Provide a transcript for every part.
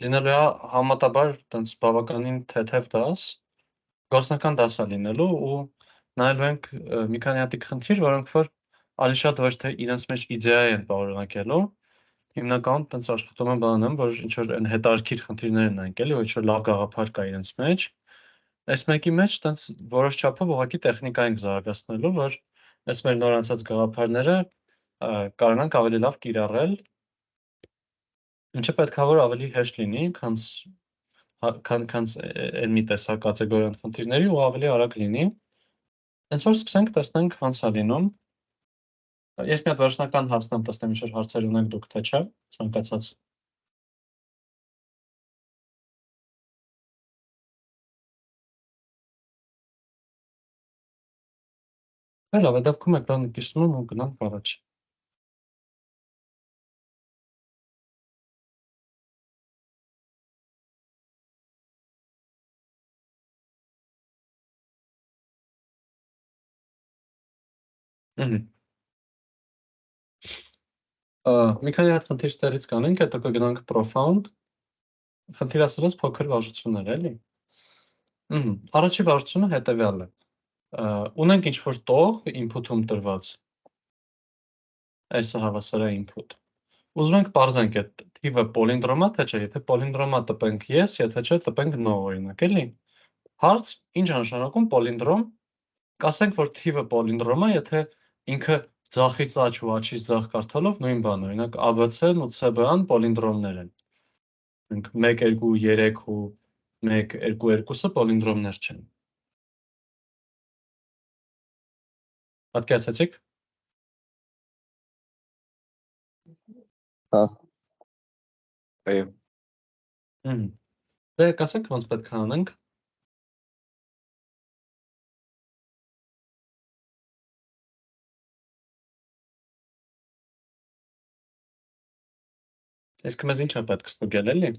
լինելու է համատաբար տենց բավականին թեթև դաս, գործնական դաս է լինելու ու նայելու ենք մի քանի հատիկ խնդիր, որոնք որ ավելի շատ ոչ թե իրենց մեջ իդեա են պարունակելու, հիմնականում տենց աշխատում եմ բանեմ, որ ինչ որ այն հետարքիր խնդիրներ են նայենք էլի, որ ինչ որ լավ գաղափար կա իրենց մեջ, այս մեկի մեջ տենց որոշ չափով ուղղակի տեխնիկա ենք զարգացնելու, որ այս մեր նոր անցած գաղափարները կարողանանք ավելի լավ կիրառել, ինչը պետք է որ ավելի հեշտ լինի, քան այն մի տեսակ կատեգորիան խնդիրների ու ավելի արագ լինի։ Հենց որ սկսենք, տեսնենք ոնց է լինում։ Ես մի հատ վերջնական հարցնեմ, տեսնեմ ինչ հարցեր ունենք դուք, թե չէ, ցանկացած։ Լավ է, դեպքում էկրանը կիսում եմ ու գնանք առաջ։ Մի քանի հատ խնդիր ստեղից կանենք, հետո կգնանք profound։ Խնդիր ասելով փոքր վարժություններ, էլի։ Առաջի վարժությունը հետևյալն է։ Ունենք ինչ-որ տող input-ում տրված։ Այսը հավասար է input։ Ուզում ենք պարզենք այդ թիվը պոլինդրոմ է, թե չէ, եթե պոլինդրոմ է տպենք yes, եթե չէ տպենք no, օրինակ, էլի։ Հարց, ինչ է նշանակում պոլինդրոմ։ Կասենք, որ թիվը պոլինդրոմ է, եթե ինքը ձախից աջ ու աջից ձախ կարդալով նույն բանը, օրինակ ABC-ն ու CB-ն պոլինդրոմներ են։ Մենք 1, 2, 3 ու 1, 2, 2-ը պոլինդրոմներ չեն։ Պատկերացեցիք։ Հա։ Այո։ Դե կասենք ոնց պետք է անենք։ Իսկ մեզ ինչ է պետք ստուգել, էլի։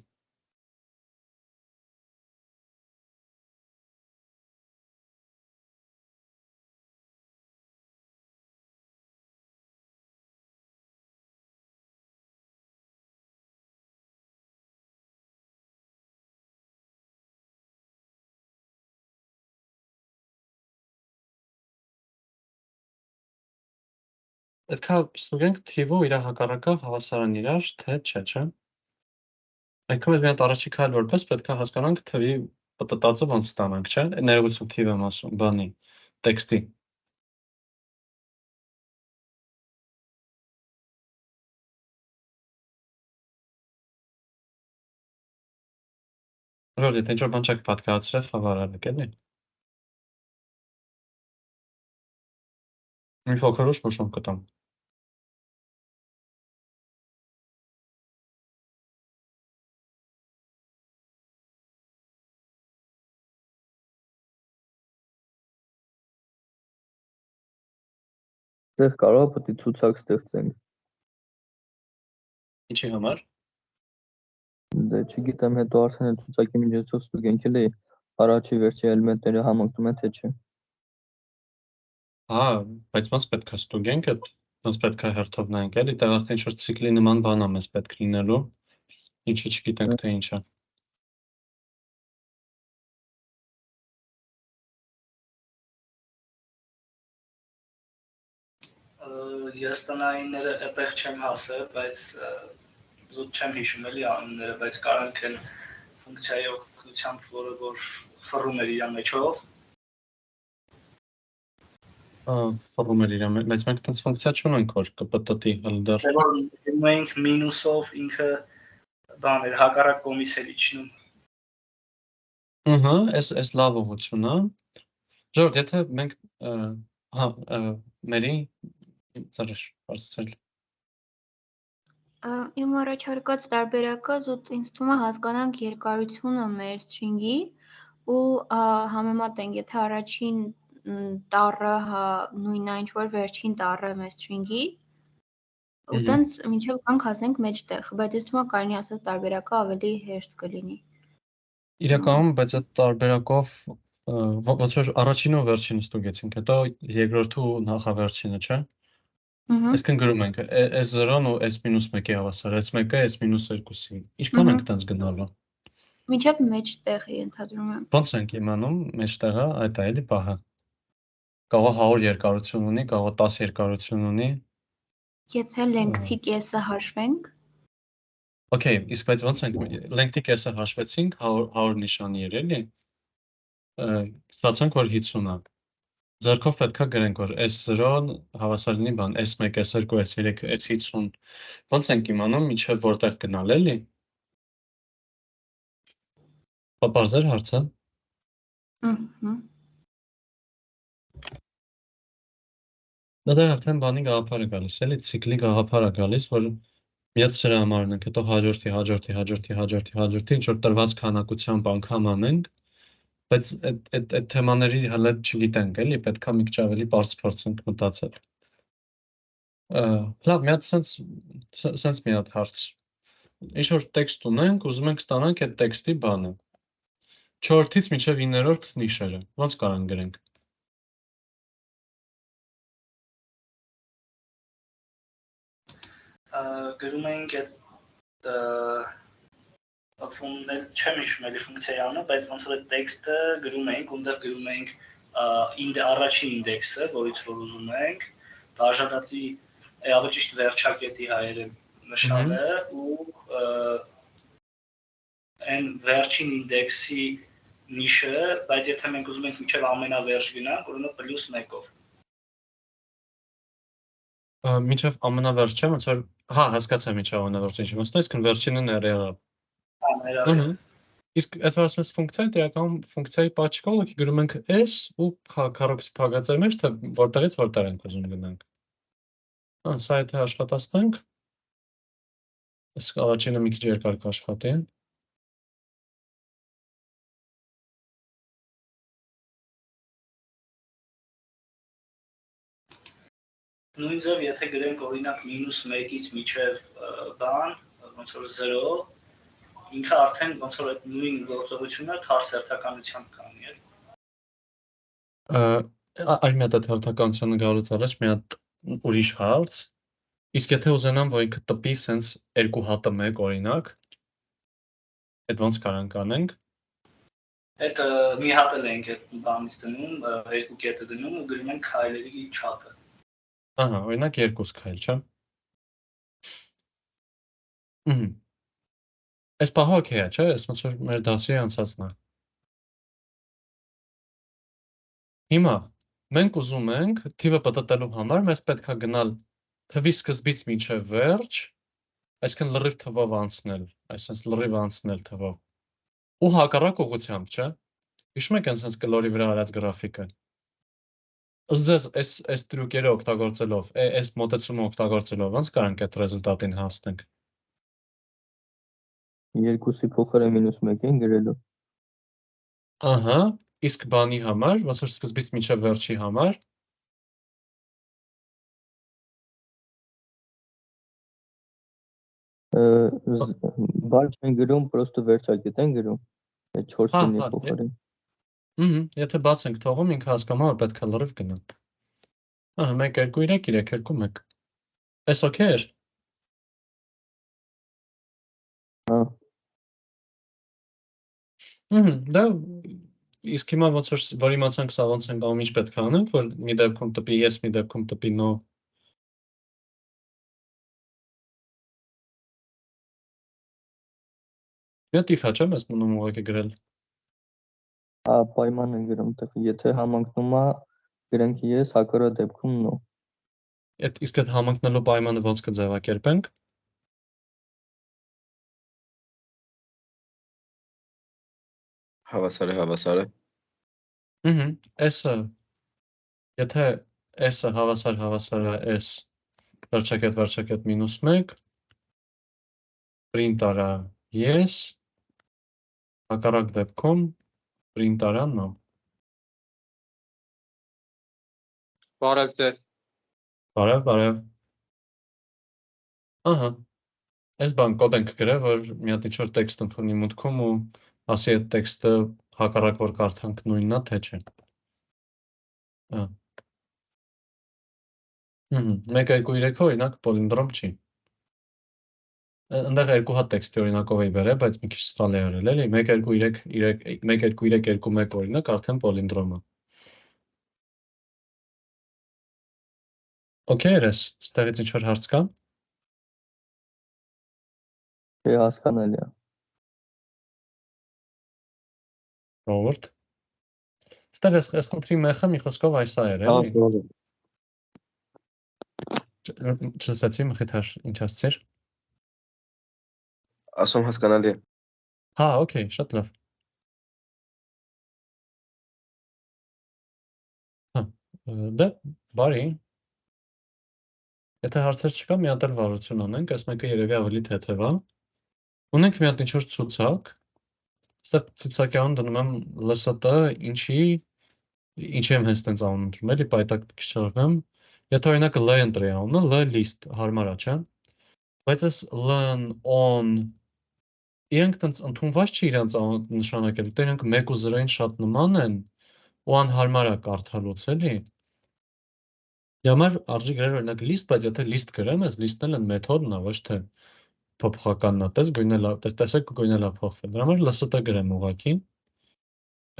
Պետք է ստուգենք թիվը ու իր հակառակը հավասարան իրար, թե չէ։ Այդքան մեզ մի հատ առաջի քայլ որպես պետք է հասկանանք թվի պտտածը ոնց ստանանք, չէ՞։ Ներողություն թիվ եմ ասում, բանի, տեքստի։ Ժորդ, եթե ինչ-որ բան չեք պատկերացրել, խավարարեք, էլի։ Մի փոքր ուշ նշում կտամ։ Դեռ կարող է պետք է ցուցակ ստեղծենք։ Ինչի համար։ Դե չգիտեմ, հետո արդեն այդ ցուցակի միջոցով ստուգենք էլի առաջի վերջի էլեմենտները համընկնում են թե չէ։ Հա, բայց ոնց պետք է ստուգենք այդ, ոնց պետք է հերթով նայենք, էլի, դեռ արդեն ինչ-որ ցիկլի նման բան է մեզ պետք լինելու, ինչը չգիտենք թե ինչ է։ Ես տնայինները էպեղ չեմ հասել, բայց զուտ չեմ հիշում էլի անունները, բայց կարանք են ֆունկցիայի օգնությամբ, որը որ ֆռում էր իր մեջով։ Ֆռում էր իր մեջ, բայց մենք տենց ֆունկցիա չունենք, որ կպտտի հլդար։ Դե որ մենք մինուսով ինքը բան էր, հակառակ կողմից էր իջնում։ Այս լավ ուղղություն է։ Ժորդ, եթե մենք մերի ծրիշ բարձրել։ Իմ առաջարկած տարբերակը զուտ ինձ թվում է հասկանանք երկարությունը մեր string-ի ու համեմատենք, եթե առաջին տառը նույնն է ինչ որ վերջին տառը մեր string-ի, ու տենց մինչև կանք հասնենք մեջտեղ, բայց ինձ թվում է կարելի ասած տարբերակը ավելի հեշտ կլինի։ Իրականում, բայց այդ տարբերակով ոնց որ առաջինը ու վերջինը ստուգեցինք, հետո երկրորդը ու նախավերջինը, չէ՞։ Այսքան գրում ենք S0-ն ու S-1-ի հավասար, S1-ը S-2-ի։ Ինչքան ենք տենց գնալու։ Մինչև մեջտեղի ընդհանրում եմ։ Ոնց ենք իմանում մեջտեղը, այդ է էլի պահը։ Կարող 100 երկարություն ունի, կարող 10 երկարություն ունի։ Եթե length-ի կեսը հաշվենք, Okay, իսկ բայց ոնց ենք length-ի կեսը հաշվեցինք 100 նիշանի էր էլի։ Ստացանք որ 50 է։ Ձեռքով պետքա գրենք որ S0-ն հավասար լինի բան S1, S2, S3, S50։ Ոնց ենք իմանում ինչև որտեղ գնալ էլի։ Պարզեր հարցը։ Դա արդեն բանի գաղափար է գալիս, էլի ցիկլի գաղափար է գալիս, որ միած սրա համար ենք, հետո հաջորդի, ինչ որ տրված քանակությամբ անգամ անենք, բայց այդ թեմաների հələ չգիտենք, էլի, պետքա մի քիչ ավելի բարձ փորձենք մտածել։ Լավ, մի հատ սենց մի հատ հարց։ Ինչ որ տեքստ ունենք, ուզում ենք ստանանք այդ տեքստի բանը։ 4-ից մինչև 9-րդ նիշերը, ոնց կարող գրենք։ Գրում ենք այդ չեմ հիշում էլի ֆունկցիայի անունը, բայց ոնց որ այդ տեքստը գրում ենք, ունդեղ գրում ենք առաջին ինդեքսը, որից որ ուզում ենք, բաժանածի ավելի ճիշտ վերջակետի հայերը նշանը ու այն վերջին ինդեքսի նիշը, բայց եթե մենք ուզում ենք մինչև ամենավերջ գնանք, ուրեմն +1-ով։ Մինչև ամենավերջ չէ, ոնց որ հա, հասկացա մինչև ամենավերջը ինչ իմաստ է, այսինքն վերջինը ներեղավ։ Իսկ այդ որ ասում ես ֆունկցիա, իրականում ֆունկցիայի պահ չկա, ուղղակի գրում ենք s ու քառոքսի փակածայի մեջ, թե որտեղից որտեղ ենք ուզում գնանք։ Սա եթե աշխատացնենք, իսկ առաջինը մի քիչ երկար կաշխատի։ Նույն ձև եթե գրենք օրինակ -1-ից մինչև բան, ոնց որ 0, ինքը արդեն ոնց որ այդ նույն գործողությունը թարս հերթականությամբ կանի է։ Այլ մի հատ հերթականությունը գալուց առաջ մի հատ ուրիշ հարց։ Իսկ եթե ուզենամ, որ ինքը տպի սենց 2 հատը 1 օրինակ, այդ ոնց կարանք անենք։ Այդ մի հատ էլ ենք այդ բանից դնում, 2 կետը դնում ու գրում ենք քայլերի չափը։ Ահա, օրինակ 2 քայլ, չէ՞։ Այս պահը օքեյ է, չէ՞, այս ոնց որ մեր դասի անցածն է։ Հիմա մենք ուզում ենք թիվը պատտելու համար մեզ պետք է գնալ թվի սկզբից մինչև վերջ, այսինքն լրիվ թվով անցնել, այսինքն լրիվ անցնել թվով։ Ու հակառակ ուղղությամբ, չէ՞։ Հիշում եք այնպես կլորի վրա արած գրաֆիկը։ Ըստ ձեզ այս տրյուկերը օգտագործելով, այս մոտեցումը օգտագործելով, ոնց կարանք այդ ռեզուլտատին հասնենք։ 2-ի փոխարեն -1 են գրելու։ Ահա, իսկ բանի համար, ոնց որ սկզբից մինչև վերջի համար, բարձ են գրում, պրոստը վերջակետ են գրում, այդ 4-ի փոխարեն։ Եթե բաց ենք թողում, ինքը հասկանում է, պետք է լրիվ գնա։ Ահա, 1 2 3 3 2 1։ Էս օքեյ է։ Հա։ Դա իսկ հիմա ոնց որ իմացանք սա ոնց ենք անում, ինչ պետք է անենք, որ մի դեպքում տպի yes, մի դեպքում տպի no։ Մի տիֆա չէ՞ մեզ մնում ուղղակի գրել։ Հա, պայման են գրում, եթե համընկնում է, գրենք yes, հակառակ դեպքում no։ Իսկ այդ համընկնելու պայմանը ոնց կձևակերպենք։ Հավասարը։ S-ը, եթե S-ը հավասար է S, վերջակետ -1, print արա yes, հակառակ դեպքում print արա no։ Բարև ձեզ։ Բարև։ Ահա, այս բան կոդ ենք գրել, որ մի հատ ինչ-որ տեքստ ընդունի մուտքում ու ասի այդ տեքստը հակառակ որ կարդանք նույնն է, թե չէ։ 1, 2, 3 օրինակ պոլինդրոմ չի։ Այնտեղ երկու հատ տեքստի օրինակով էի բերել, բայց մի քիչ սխալ է արել, էլի 1, 2, 3, 1, 2, 3, 2, 1 օրինակ արդեն պոլինդրոմ է։ Okay, երես, ստեղից ինչ-որ հարց կա։ Չէ, հասկանալի է։ Ժողովուրդ։ Ստեղ այս խնդրի մեխը մի խոսքով այս է էր, էլի։ Հասկանալի։ Չլսեցի, մխիթար, ինչ ասցիր։ Ասում հասկանալի է։ Հա, okay, շատ լավ։ Հա, դե, բարի։ Եթե հարցեր չկա, մի հատ էլ վարություն անենք, այս մեկը երևի ավելի թեթև է։ Ունենք մի հատ ինչ-որ ցուցակ։ Ստեղ ցուցակյան դնում եմ LST ինչի եմ հենց տենց անուն ընտրում, էլի պայտակ քշարվեմ։ Եթե օրինակ L ընտրի անունը, L list հարմար է, չէ՞։ Բայց այս L-ն, on իրենք տենց ընդունված չի իրենց նշանակել, դե իրենք 1 ու 0-ին շատ նման են ու անհարմար է կարդալուց, էլի։ Համար արժի գրել օրինակ list, բայց եթե list գրեմ, այս list-ն էլ մեթոդն է, ոչ թե փոփոխականն է, տեսեք գույնը լավ փոխվել։ Դրա համար LST գրեմ ուղղակի։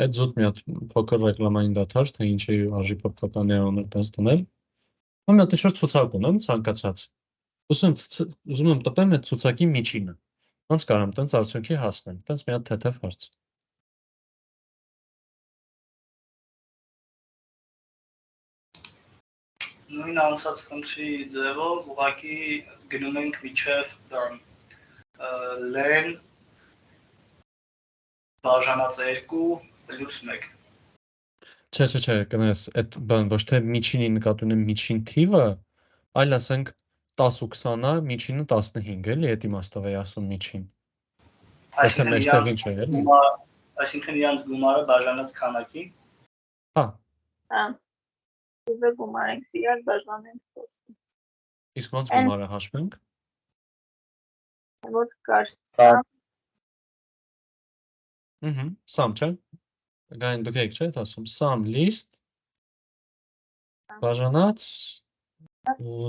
Այդ զուտ մի հատ փոքր ռեկլամային դադար, թե ինչի արժի փոփոխականի անունը տես դնել։ Ու մի հատ ինչ-որ ցուցակ ունեմ ցանկացած։ Ուզում եմ տպեմ այդ ցուցակի միջինը։ Ոնց կարամ տենց արդյունքի հասնեմ։ Տենց մի հատ թեթև հարց։ Նույն անցած խնդրի ձևով ուղղակի գնում ենք միջև լեն բաժանած 2 պլյուս 1։ Չէ, կներես, այդ բան ոչ թե միջինի նկատի ունեմ միջին թիվը, այլ ասենք 10 ու 20-ը, միջինը 15, էլի, այդ իմաստով էի ասում միջին։ Ոչ թե մեջտեղին չէ, էլի։ Այսինքն իրանց գումարը բաժանած քանակի։ Հա։ Հա։ Ուզը գումարենք իրար բաժանենք 4։ Իսկ ոնց գումարը հաշվենք։ Որ կար սամ։ Sum, չէ։ Գային դուք եք չէ, ասում sum list բաժանած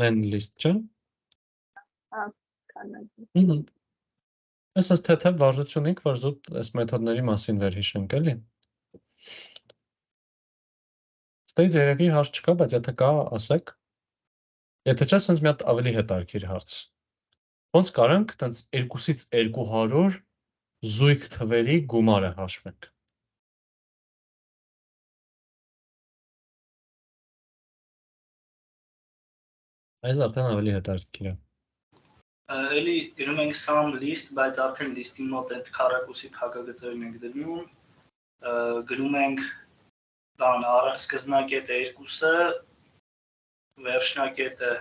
len list, չէ։ Հա, քանակի։ Այս թեթև վարժությունիկ, որ զուտ այս մեթոդների մասին վերհիշենք, էլի։ Ստեյց երևի հարց չկա, բայց եթե կա, ասեք։ Եթե չէ, սենց մի հատ ավելի հետարքիր հարց։ Ոնց կարանք տենց 2-ից 200 զույգ թվերի գումարը հաշվենք։ Այս արդեն ավելի հետարքիր է։ Էլի գրում ենք sum list, բայց արդեն list-ի մոտ այդ քառակուսի փակագծերն ենք դնում։ Գրում ենք բան սկզբնակետը 2-ը, վերջնակետը,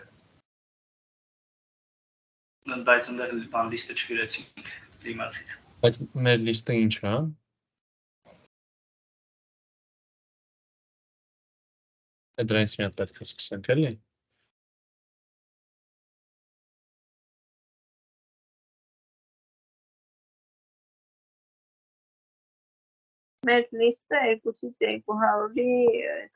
բայց այնտեղ բան list-ը չգրեցինք դիմացից։ Բայց մեր list-ը ինչ է։ Այդ դրանից մի հատ պետք է սկսենք, էլի։ Մեր լիստը 2-ից 200-ի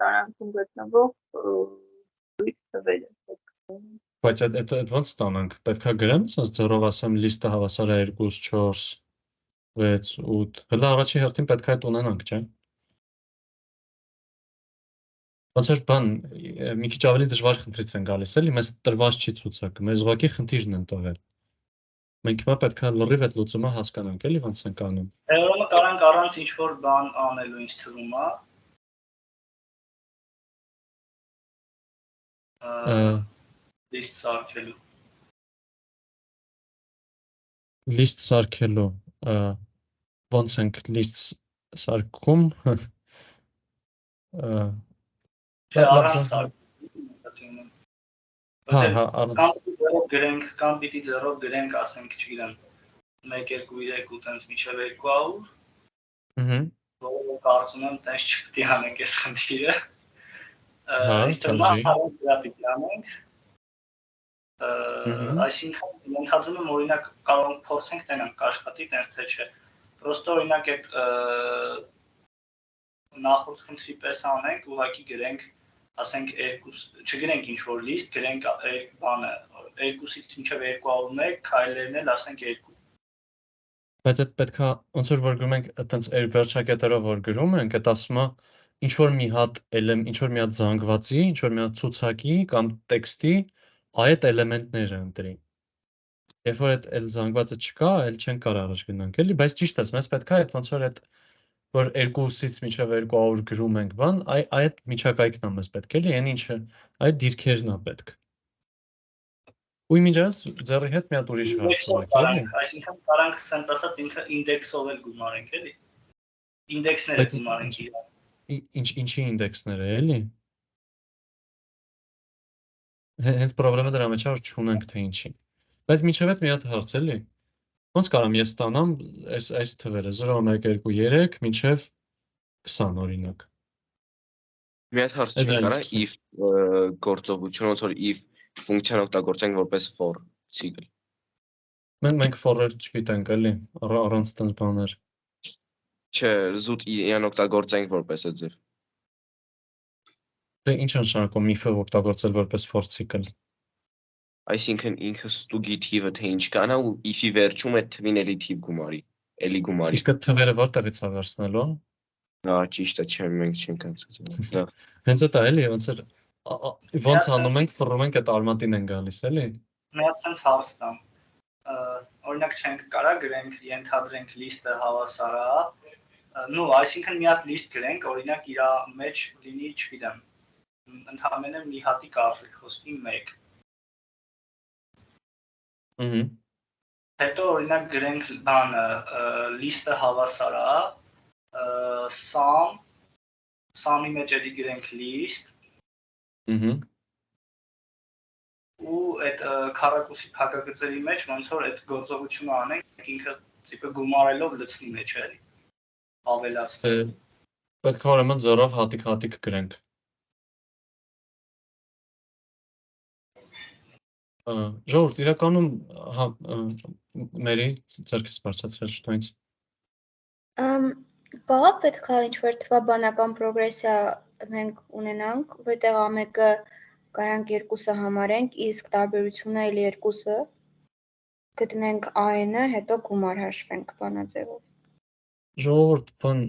տարանքում գտնվող զույգ թվեր է։ Բայց այդ ոնց ստանանք, պետք է գրեմ, ասես ձեռով ասեմ լիստը հավասար է 2, 4, 6, 8, հլա առաջի հերթին պետք է այդ ունենանք, չէ։ Ոնց էր բան, մի քիչ ավելի դժվար խնդրից են գալիս, էլի, մեզ տրված չի ցուցակը, մեզ ուղղակի խնդիրն են տվել։ Մենք հիմա պետք է լրիվ այդ լուծումը հասկանանք, էլի, ոնց ենք անում։ Ուրեմն կարանք առանց ինչ-որ բան անելու ինձ թվում է։ List սարքելու։ List սարքելու, ոնց ենք list սարքում։ Կամ պիտի ձեռով գրենք, ասենք, չգիտեմ, 1, 2, 3 ու տենց մինչև 200։ Որը կարծում եմ տենց չպիտի անենք այս խնդիրը։ Այսինքն ենթադրում եմ օրինակ կարող ենք փորձենք տենանք կաշխատի տենց թե չէ։ Պրոստը օրինակ այդ նախորդ խնդրի պես անենք, ուղղակի գրենք ասենք չգրենք ինչ որ list, գրենք բանը 2-ից մինչև 201 քայլերն էլ ասենք 2։ Բայց այդ պետքա ոնց որ գրում ենք այտենց վերջակետերով որ գրում ենք, այդ ասում է ինչ որ մի հատ զանգվածի, ինչ որ մի հատ ցուցակի կամ տեքստի այդ էլեմենտները ընտրի։ Երբ որ այդ զանգվածը չկա, այլ չեն կարող առաջ գնանք, էլի, բայց ճիշտ է, մեզ պետքա այդ ոնց որ այդ որ 2-ից մինչև 200 գրում ենք բան, այդ միջակայքն է մեզ պետք, էլի, այն ինչը, այդ դիրքերն է պետք։ Ու իմիջիայլս ձեռի հետ մի հատ ուրիշ հարց սարքի, էլի։ Այսինքն կարանք sense ասած ինքը ինդեքսով էլ գումարենք, էլի։ Ինդեքսները գումարենք իրար։ Ինչի ինդեքսները, էլի։ Հենց պրոբլեմը դրա մեջ է, որ չունենք թե ինչի։ Բայց միջև այդ մի հատ հարց, էլի։ Ոնց կարամ ես ստանամ այս թվերը 0, 1, 2, 3 մինչև 20 օրինակ։ Մի հատ հարց չի կարա if գործողություն ոնց որ if ֆունկցիան օգտագործենք որպես for ցիկլ։ Մենք for-եր չգիտենք, էլի, առանց տենց բաներ։ Չէ, զուտ իրան օգտագործենք որպես այդ ձև։ Դե ինչ նշանակում if-ը օգտագործել որպես for ցիկլ։ Այսինքն ինքը ստուգի թիվը թե ինչ կանա ու if-ի վերջում այդ թվին էլի թիվ գումարի, էլի գումարի։ Իսկ այդ թվերը որտեղից է վերցնելու։ Հա, ճիշտ է, չէ, մենք չենք անցկացնում։ Լավ։ Հենց դա էլի, ոնց անում ենք, ֆռում ենք այդ արմատին են գալիս, էլի։ Մի հատ sense հարց տամ։ Օրինակ չենք կարա գրենք, ենթադրենք list-ը հավասար է, նու, այսինքն մի հատ list գրենք, օրինակ իր մեջ լինի, չգիտեմ, ընդհանրապես մի հատի կարծիք խոսքի 1։ Հետո օրինակ գրենք բանը list-ը հավասար է sum-ի մեջ էլի գրենք list։ Ու այդ քառակուսի փակագծերի մեջ ոնց որ այդ գործողությունը անենք ինքը տիպը գումարելով լցնի մեջ էլի ավելացնի։ Պետք է ուրեմն զորով հատիկ գրենք։ Ժողովուրդ, իրականում մերի ձեռքից բարձրացրել շտոյից։ Կա պետք է ինչ-որ թվաբանական պրոգրեսիա մենք ունենանք, որտեղ ամեկը կարանք 2-ը համարենք, իսկ տարբերությունը այլ 2-ը գտնենք n-ը, հետո գումար հաշվենք բանաձևով։ Ժողովուրդ, բան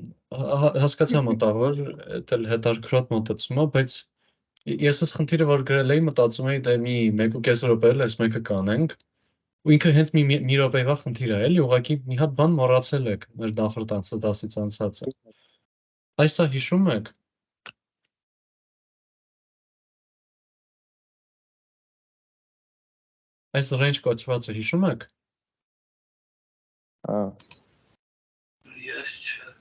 հասկացա մոտավոր, դա էլ հետարքրոտ մոտեցում է, բայց ես այս խնդիրը որ գրել էի, մտածում էի դե մի 1.5 րոպե էլ այս մեկը կանենք, ու ինքը հենց մի րոպեվա խնդիր է, էլի, ուղղակի մի հատ բան մոռացել եք մեր նախորդ դասից անցածը։ Այսա հիշում եք։ Այս range կոչվածը հիշում եք։ Հա։ Ես չէ։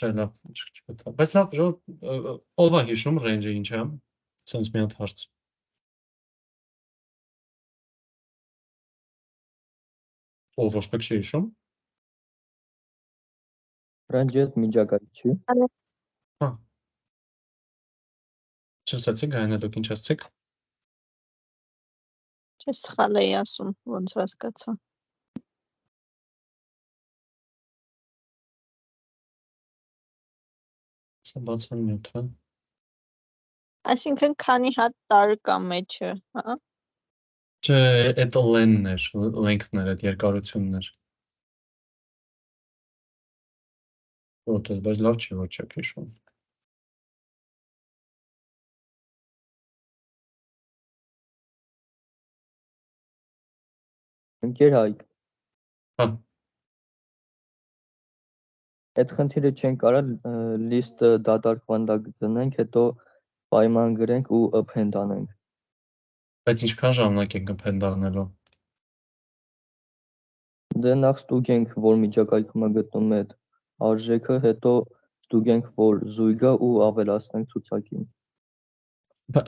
Չէ, լավ, չգիտեմ։ Բայց լավ, ով է հիշում range-ը ինչ է, սենց մի հատ հարց։ Ով ոչ մեկ չի հիշում։ Range-ը միջակայք չի։ Հա։ Չսացեք, գայնա դուք ինչ ասցեք։ Չէ, սխալ էի ասում, ոնց հասկացա։ Սա բացան նյութը։ Այսինքն քանի հատ տար կա մեջը, հա։ Չէ, այդ length-ներ, այդ երկարություններ։ Որտես, բայց լավ չի, որ չեք հիշում։ Ընկեր Հայկ։ Հա։ Այդ խնդիրը չեն կարա list-ը դատարկման տակ դնենք, հետո պայման գրենք ու append անենք։ Բայց ինչքան ժամանակ ենք append անելու։ Դե նախ ստուգենք, որ միջակայքում է գտնում այդ արժեքը, հետո ստուգենք, որ զույգ է ու ավելացնենք ցուցակին։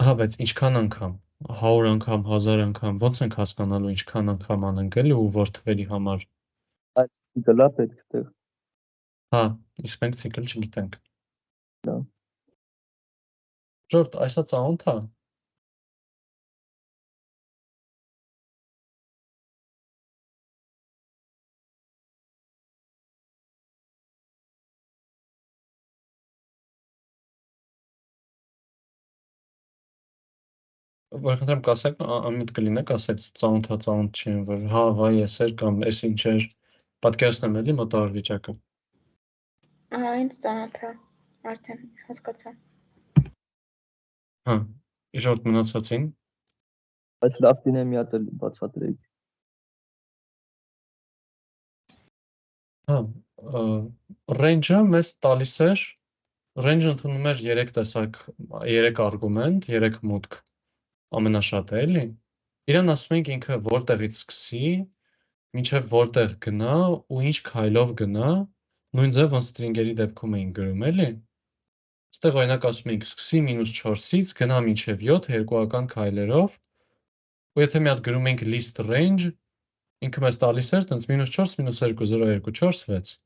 Հա, բայց ինչքան անգամ, 100 անգամ, 1000 անգամ, ոնց ենք հասկանալու ինչքան անգամ անենք էլի ու որ թվերի համար։ Այդ ցիկլը պետք է ստեղ։ Հա, իսկ մենք ցիկլ չգիտենք։ Լավ։ Ժորդ, այսա ծանոթ է։ որ խնդրեմ կասեք, ամիտ կլինեք, ասեք ծանոթ չի, որ հա, վայ, էսեր կամ էս ինչ էր, պատկերացնեմ էլի մոտավոր վիճակը։ Ինձ ծանոթ է, արդեն հասկացա։ Հա, իժորդ մնացածին։ Բայց լավ դինե մի հատ էլ բացատրեիք։ Հա, range-ը մեզ տալիս էր, range-ը ընդունում էր 3 տեսակ, 3 արգումենտ, 3 մուտք, ամենաշատը էլի։ Իրան ասում ենք ինքը որտեղից սկսի, մինչև որտեղ գնա ու ինչ քայլով գնա, նույն ձև ոնց string-երի դեպքում էինք գրում էլի։ Այստեղ օրինակ ասում ենք սկսի -4-ից գնա մինչև 7 երկուական քայլերով, ու եթե մի հատ գրում ենք list range, ինքը մեզ տալիս էր տենց -4, -2, 0, 2, 4, 6։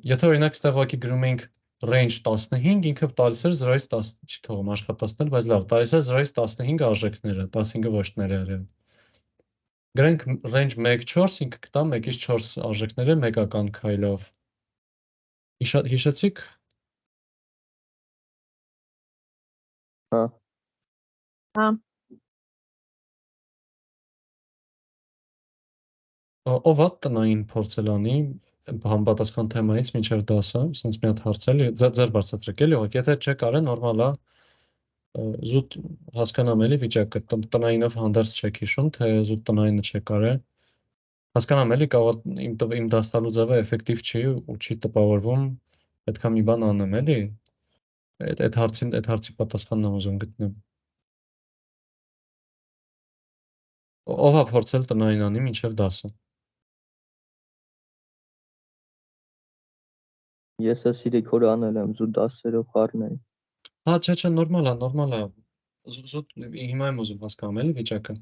Եթե օրինակ այստեղ ուղղակի գրում ենք range 15, ինքը տալիս էր 0-ից 10, չի թողում աշխատացնել, բայց լավ, տալիս է 0-ից 15 արժեքները, 15-ը ոչ ներառյալ։ Գրենք range 1-4, ինքը կտա 1-ից 4 արժեքները մեկական քայլով։ Հիշեցիք։ Հա։ Հա։ Ով է տնային փորձելանի համապատասխան թեմայից մինչև դասը, ասենց մի հատ հարցել, ձեր բարձրացրեք էլի, ուղղակի եթե չեք արել, նորմալ է, զուտ հասկանամ էլի վիճակը, տնայինով հանդերձ չեք հիշում, թե զուտ տնայինը չեք արել։ Հասկանամ էլի, կարող իմ դաստալու ձևը էֆեկտիվ չի ու չի տպավորվում, պետքա մի բան անեմ էլի։ Այդ հարցի պատասխանն եմ ուզում գտնեմ։ Ով է փորձել տնային անի մինչև դասը։ Ես էս 3 օր անել եմ զուտ դասերով խառնել։ Հա, չէ, նորմալ է։ Զուտ հիմա եմ ուզում հասկանամ էլի վիճակը։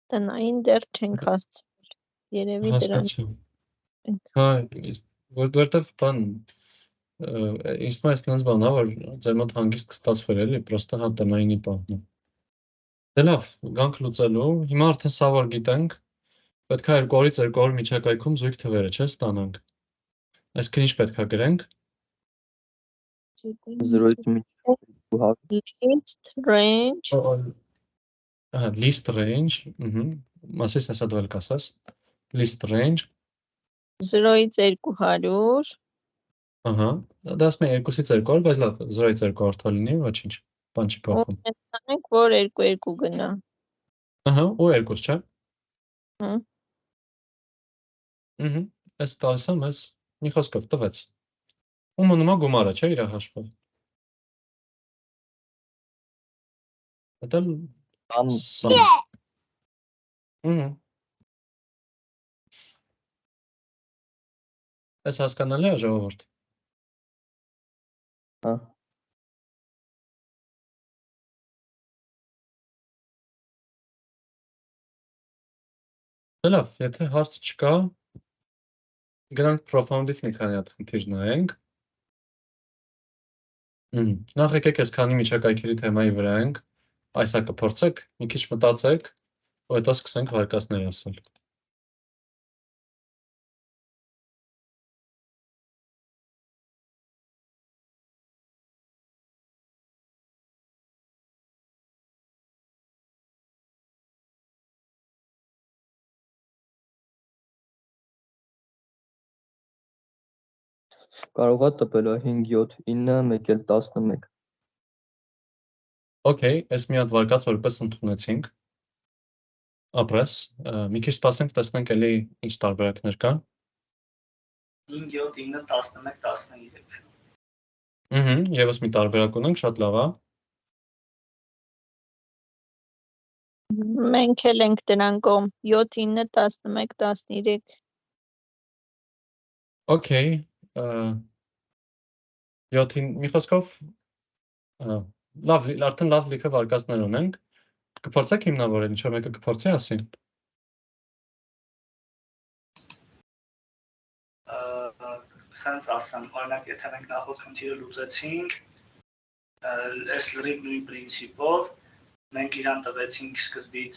Տնային դեռ չենք հասցրել։ Երևի դրան։ Հա, որտեվ բան ինձ թվում է այդպես բան է, որ ձեր մոտ հանգիստ կստացվեր էլի, պրոստը հա տնայինի պահն է։ Դե լավ, գանք լուծելու, հիմա արդեն սա որ գիտենք, պետք է 200-ից 200 միջակայքում զույգ թվերը, չէ՞, ստանանք։ Այսինքն ինչ պետք է գրենք։ 0-ից մինչև 200 List range List range, մասից հեսա դու էլ կասես, list range 0-ից 200 Ահա, դա ասում է 2-ից 200, բայց լավ, 0-ից 200 թող լինի, ոչինչ, բան չի փոխվում։ ու տեսնենք, որ 2-2 գնա։ Ահա, ու 2, չէ։ Հմ։ Այս տալիս է մեզ մի խոսքով տվեց։ Ու մնում է գումարը, չէ, իր հաշվով։ Դա սա։ Այս հասկանալի է ժողովուրդ։ Հա։ Դե լավ, եթե հարց չկա, գնանք profound-ից մի քանի հատ խնդիր նայենք։ Նախ եկեք այս քանի միջակայքերի թեմայի վրա ենք, այսա կփորձեք, մի քիչ մտածեք, ու հետո սկսենք վարկածներ ասել։ Կարող է տպել 5, 7, 9, 1 էլ 11։ Okay, այս մի հատ վարկած որպես ընդունեցինք։ Ապրես, մի քիչ սպասենք, տեսնենք էլի ինչ տարբերակներ կա։ 5, 7, 9, 11, 13։ Եվս մի տարբերակ ունենք, շատ լավ է։ Մենք էլ ենք դրան կողմ 7, 9, 11, 13։ Okay, 7-ին մի խոսքով լավ, արդեն լավ լիքը վարկածներ ունենք։ Կփորձեք հիմնավորել, ինչ-որ մեկը կփորձի ասի։ Սենց ասեմ, օրինակ, եթե մենք նախորդ խնդիրը լուծեցինք, այս լրիվ նույն պրինցիպով մենք իրան տվեցինք սկզբից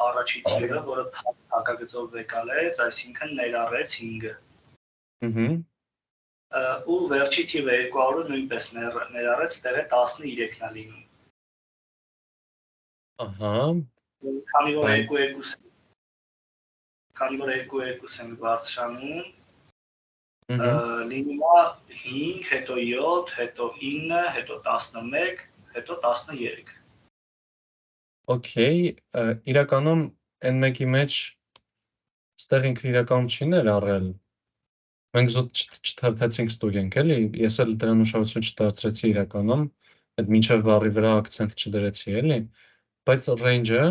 առաջի թիվը, որը հակագծով վեկալեց, այսինքն ներառեց 5-ը։ ու վերջի թիվը 200-ը նույնպես ներառեց, դեռ է 13-ն է լինում։ Ահա, Քանի որ 2-2 են բարձրանում, լինում է 5, հետո 7, հետո 9, հետո 11, հետո 13։ Okay, իրականում այն մեկի մեջ ստեղ ինքը իրականում չի ներառել։ Մենք զուտ չթարթեցինք ստուգենք, էլի, ես էլ դրան ուշադրություն չդարձրեցի իրականում, այդ մինչև բառի վրա акցենտ չդրեցի, էլի, բայց range-ը,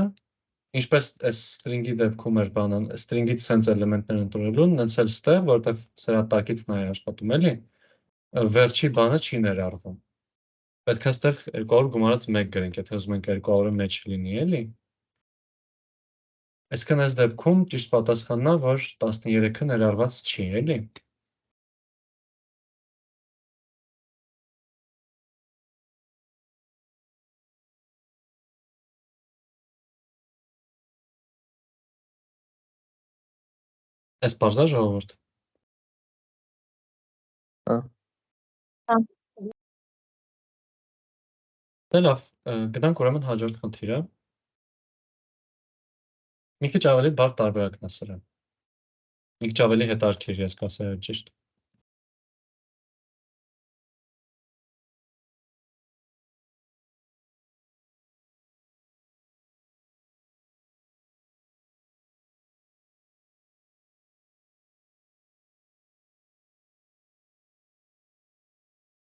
ինչպես այս string-ի դեպքում էր բանան, string-ից sense էլեմենտներ ընտրելուն, նենց էլ ստեղ, որտեղ սրա տակից նա է աշխատում, էլի, վերջի բանը չի ներառվում։ Պետք է ստեղ 200 գումարած 1 գրենք, եթե ուզում ենք 200-ը մեջ լինի, էլի։ Այսինքն այս դեպքում ճիշտ պատասխանն է, որ 13-ը ներառված չի, էլի։ Այս բարձր ժողովուրդ։ Դե լավ, գնանք ուրեմն հաջորդ խնդիրը։ Մի քիչ ավելի բարդ տարբերակն է սրա։ Մի քիչ ավելի հետաքրքիր ես կասել ճիշտ։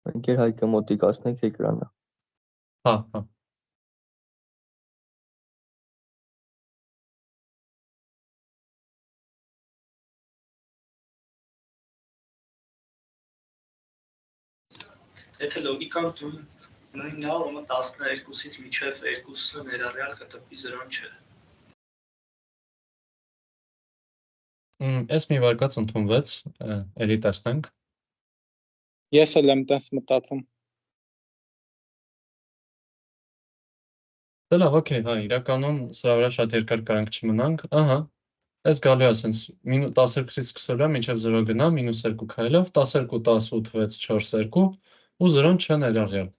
Ընկեր Հայկը մոտիկացնեք էկրանը։ Հա։ Եթե լոգիկան նույնն է, ուրեմն 12-ից մինչև 2-ը ներառյալ կտպի 0 չէ։ Այս մի վարկած ընդունվեց, էլի տեսնենք։ Ես էլ եմ տես մտածում։ Դե լավ, օքեյ, հա, իրականում սրա վրա շատ երկար կարանք չմնանք, ահա, այս գալու է ասենց 12-ից սկսել է մինչև 0 գնա, -2 քայլով, 12, 18, 6, 4, 2, ու 0-ն չէ ներառյալ։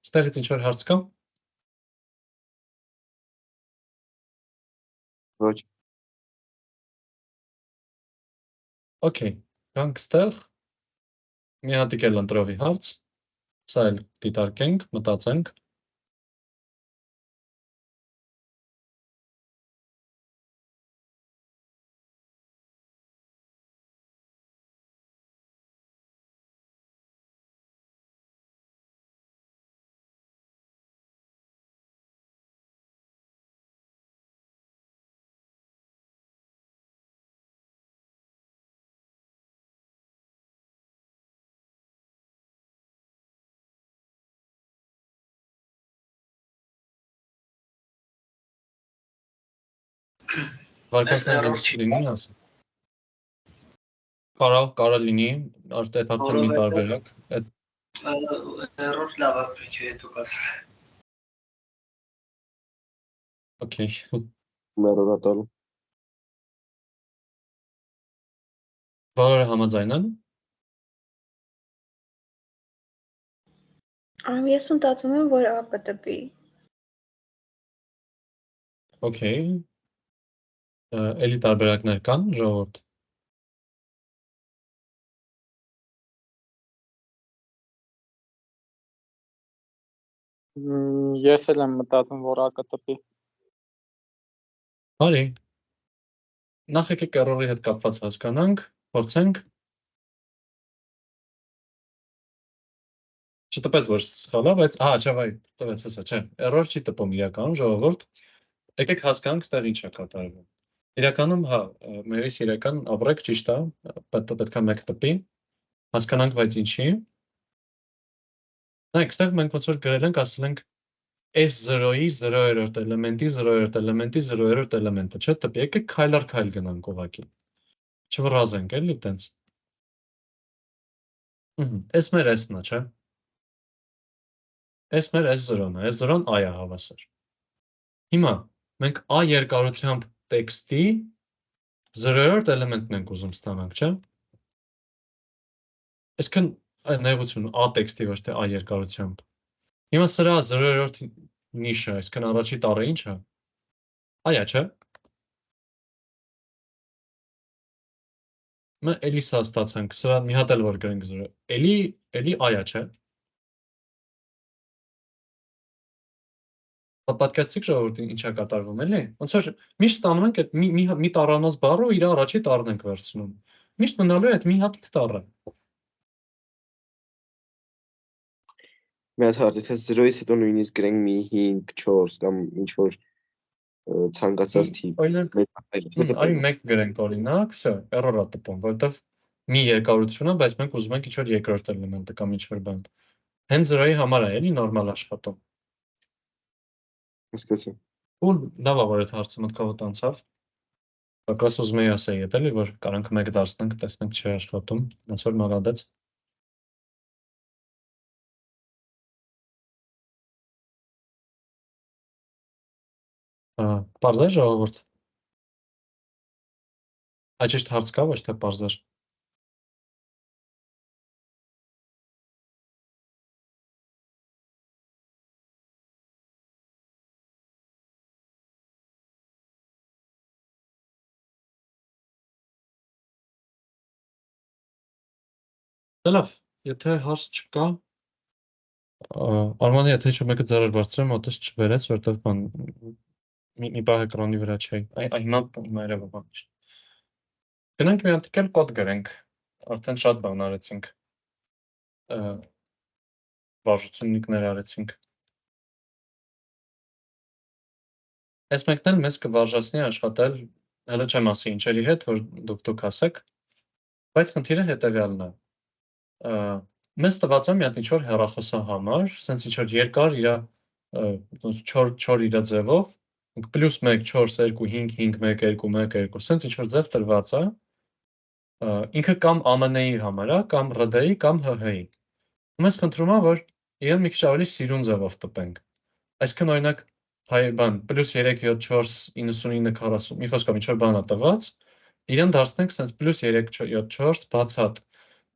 Ստեղից ինչ-որ հարց կա։ Ոչ։ Okay, գանք ստեղ, մի հատիկ էլ ընտրովի հարց, սա էլ դիտարկենք, մտածենք։ Վարկածներ լինի ասա։ Կարա լինի, այդ արդեն մի տարբերակ։ Error լավ է, չէ՞ դու կասես։ Okay։ Մերորատալ։ Բոլորը համաձայն են։ Ես մտածում եմ, որ A կտպի։ Okay։ Էլի տարբերակներ կան, ժողովուրդ։ Ես էլ եմ մտածում, որ A կտպի։ Արի։ Նախ եկեք error-ի հետ կապված հասկանանք, փորձենք։ Չտպեց, որ սխալ է, բայց չէ, վայ, տվեց հեսա, չէ։ Error չի տպում իրականում, ժողովուրդ։ Եկեք հասկանանք, ստեղ ինչ է կատարվում։ Իրականում, հա, մերիս իրական ապրեք ճիշտ է, պետք է 1 տպի։ Հասկանանք, բայց ինչի։ Նայեք, ստեղ մենք ոնց որ գրել ենք, ասել ենք S0-ի 0-րդ էլեմենտի 0-րդ էլեմենտի 0-րդ էլեմենտը, չէ՞, տպի, եկեք քայլ առ քայլ գնանք ուղղակի։ Չվռազենք, էլի տենց։ Էս մեր S-ն է, չէ՞։ Էս մեր S0-ն է, S0-ն A-ը հավասար։ Հիմա մենք A երկարությամբ տեքստի 0-րդ էլեմենտն ենք ուզում ստանանք, չէ՞։ Այսինքն ներողություն, A տեքստի ոչ թե A երկարությամբ։ Հիմա սրա 0-րդ նիշը, այսինքն առաջի տառը ի՞նչ է։ Այա, չէ՞։ Մենք էլի սա ստացանք, սրա մի հատ էլ որ գրենք 0։ Էլի այա, չէ՞։ Պատկերացրիք ժողովրդին ինչա կատարվում, էլի։ Ոնց որ միշտ ստանում ենք այդ մի տառանոց բառը ու իր առաջի տառն ենք վերցնում։ Միշտ մնալու է այդ մի հատ տառը։ Մի հատ հարց, եթե 0-ից հետո նույնիսկ գրենք մի 5, 4 կամ ինչ որ ցանկացած թիվ։ Օրինակ, արի 1 գրենք օրինակ, всё, error-ա տպում, որովհետև մի երկարություն է, բայց մենք ուզում ենք ինչ-որ երկրորդ էլեմենտը կամ ինչ-որ բան։ Հենց 0-ի համար է էլի նորմալ աշխատում։ Հասկացա։ Ու լավ է, որ այդ հարցը մտքովդ անցավ։ Բակաս ուզում էի ասեի էլի, որ կարանք 1 դարձնենք, տեսնենք չի աշխատում, ոնց որ մալադեց։ Պարզ է ժողովուրդ։ Ճիշտ հարց կա, ոչ թե պարզ էր։ Դե լավ, եթե հարց չկա, Արմանը եթե ինչ-որ մեկը ձեռը բարձրացրեմ, մոտս չբերեց, որովհետև բան մի բան էկրանի վրա չէի։ Հիմա երևա բան չի։ Գնանք մի հատ էլ կոդ գրենք։ Արդեն շատ բան արեցինք։ Վարժություններ արեցինք։ Այս մեկն էլ մեզ կվարժացնի աշխատել, հələ չեմ ասի ինչերի հետ, որ դուք ասեք, բայց խնդիրը հետևյալն է։ Մեզ տված է մի հատ ինչ-որ հեռախոսահամար, սենց ինչ-որ երկար իրա 4 իրա ձևով, +1, 4, 2, 5, 5, 1, 2, 1, 2, սենց ինչ-որ ձև տրված է, ինքը կամ ԱՄՆ-ի համար է, կամ ՌԴ-ի, կամ ՀՀ-ի։ Մեզ խնդրում է, որ իրեն մի քիչ ավելի սիրուն ձևով տպենք։ Այսինքն օրինակ բան +3, 7, 4, 99, 40, մի խոսքով ինչ-որ բան է տված, իրեն դարձնենք սենց +3, 7, 4, բացատ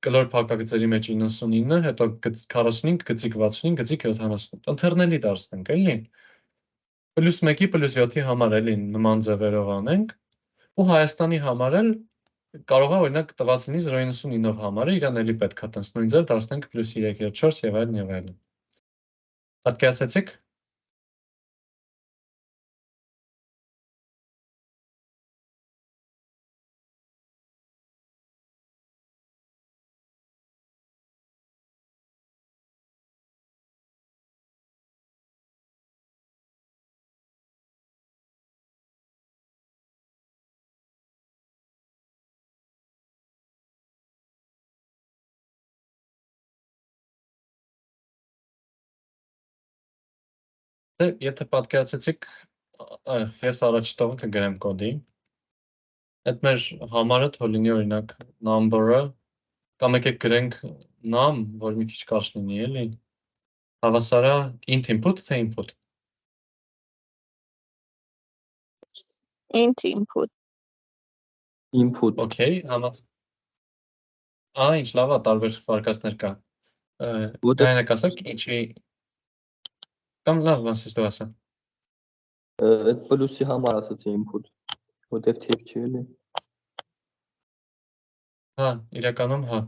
կլոր փակագծերի մեջ 99, հետո 45, գծիկ 65, գծիկ 70, ընթերնելի դարձնենք, էլի։ +1-ի, +7-ի համար էլի նման ձևերով անենք, ու Հայաստանի համար էլ կարող է օրինակ տված լինի 0.99-ով համարը, իրան էլի պետք է տենց նույն ձև դարձնենք +3, 7, 4 եւ այլն եւ այլն։ Պատկերացեցիք։ Եթե պատկերացեցիք, ես առաջի տողը կգրեմ կոդի, այդ մեր համարը թող լինի օրինակ number-ը, կամ եկեք գրենք num, որ մի քիչ կարճ լինի, էլի, հավասարա int input, թե input։ Int input։ Input։ Okay, ինչ լավ է, տարբեր վարկածներ կա։ Դայնակ ասեք, ինչի կամ լավ, ասես դու ասա։ Այդ պլյուսի համար ասացի input, որտեվ թիվ չի էլի։ Հա, իրականում հա։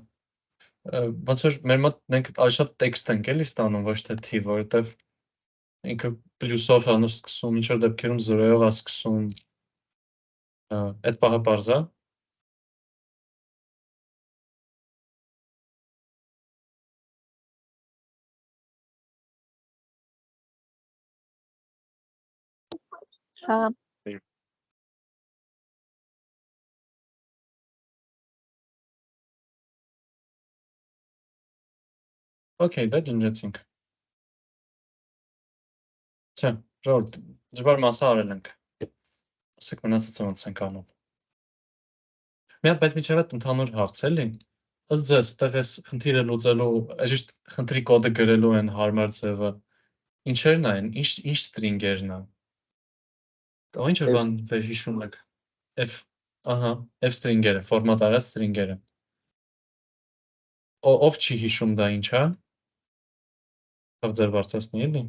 Ոնց որ մեր մոտ մենք շատ տեքստ ենք էլի ստանում, ոչ թե թիվ, որովհետև ինքը պլյուսով է սկսում, ինչ որ դեպքերում 0-ով է սկսում։ Այդ պահը պարզ է։ Հա։ Okay, դա ջնջեցինք։ Չէ, ժողովուրդ, դժվար մասը արել ենք։ Ասեք մնացածը ոնց ենք անում։ Մի հատ բայց միջև այդ ընդհանուր հարց էլի։ Ըստ ձեզ, այդտեղ էս խնդիրը լուծելու, այսինքն խնդրի կոդը գրելու են հարմար ձևը։ Ինչերն են, ինչ string-երն է։ Կամ ինչ որ բան վերհիշում եք։ F Ահա, F string-երը, ֆորմատ արած string-երը։ Ով չի հիշում դա ինչ է։ Ով ձեր բարձրացնի էլի։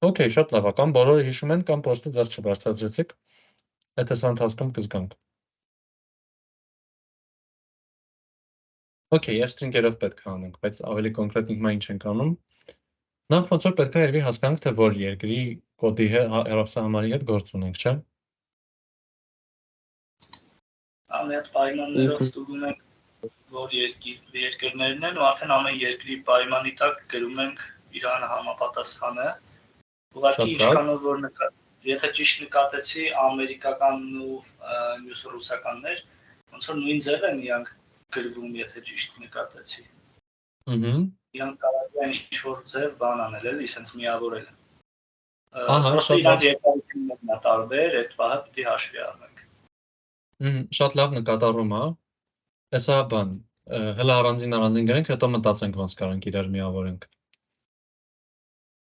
Okay, շատ լավ է, կամ բոլորը հիշում են, կամ պրոստը ձեռք չբարձրացրեցիք։ Այդ հեսա ընթացքում կզգանք։ Okay, F string-երով պետք է անենք, բայց ավելի կոնկրետ հիմա ինչ ենք անում։ Նախ ոնց որ պետք է երևի հասկանանք, թե որ երկրի կոդի հեռախոսահամարի հետ գործ ունենք, չէ՞։ Ամեն հատ պայմաններով ստուգում ենք, որ երկրներն են, ու արդեն ամեն երկրի պայմանի տակ գրում ենք իր համապատասխանը։ Ուղղակի ինչքանով որ եթե ճիշտ նկատեցի ամերիկականն ու մյուս ռուսականներ, ոնց որ նույն ձև են իրանք գրվում, եթե ճիշտ նկատեցի։ Իրանք կարող են ինչ-որ ձև բան անել, էլի, սենց միավորել են։ Պրոստը իրանք երկարություններն է տարբեր, այդ պահը պիտի հաշվի առնենք։ Շատ լավ նկատառում է։ Հեսա բան, հələ առանձին գրենք, հետո մտածենք ոնց կարանք իրար միավորենք։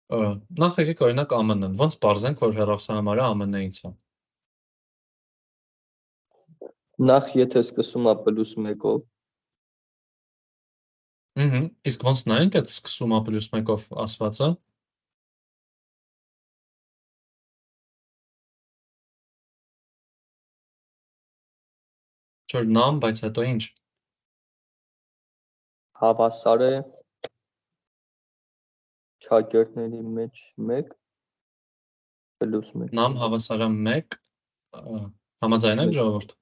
Նախ եկեք օրինակ ԱՄՆ-ն, ոնց պարզենք, որ հեռախոսահամարը ԱՄՆ-ից է։ Նախ եթե սկսում է +1-ով։ Իսկ ոնց նայենք այդ սկսում է +1-ով ասվածը։ Չոր նամ, բայց հետո ինչ։ Հավասար է չակերտների մեջ 1 +1։ Նամ հավասար է 1, համաձայն եք ժողովուրդ։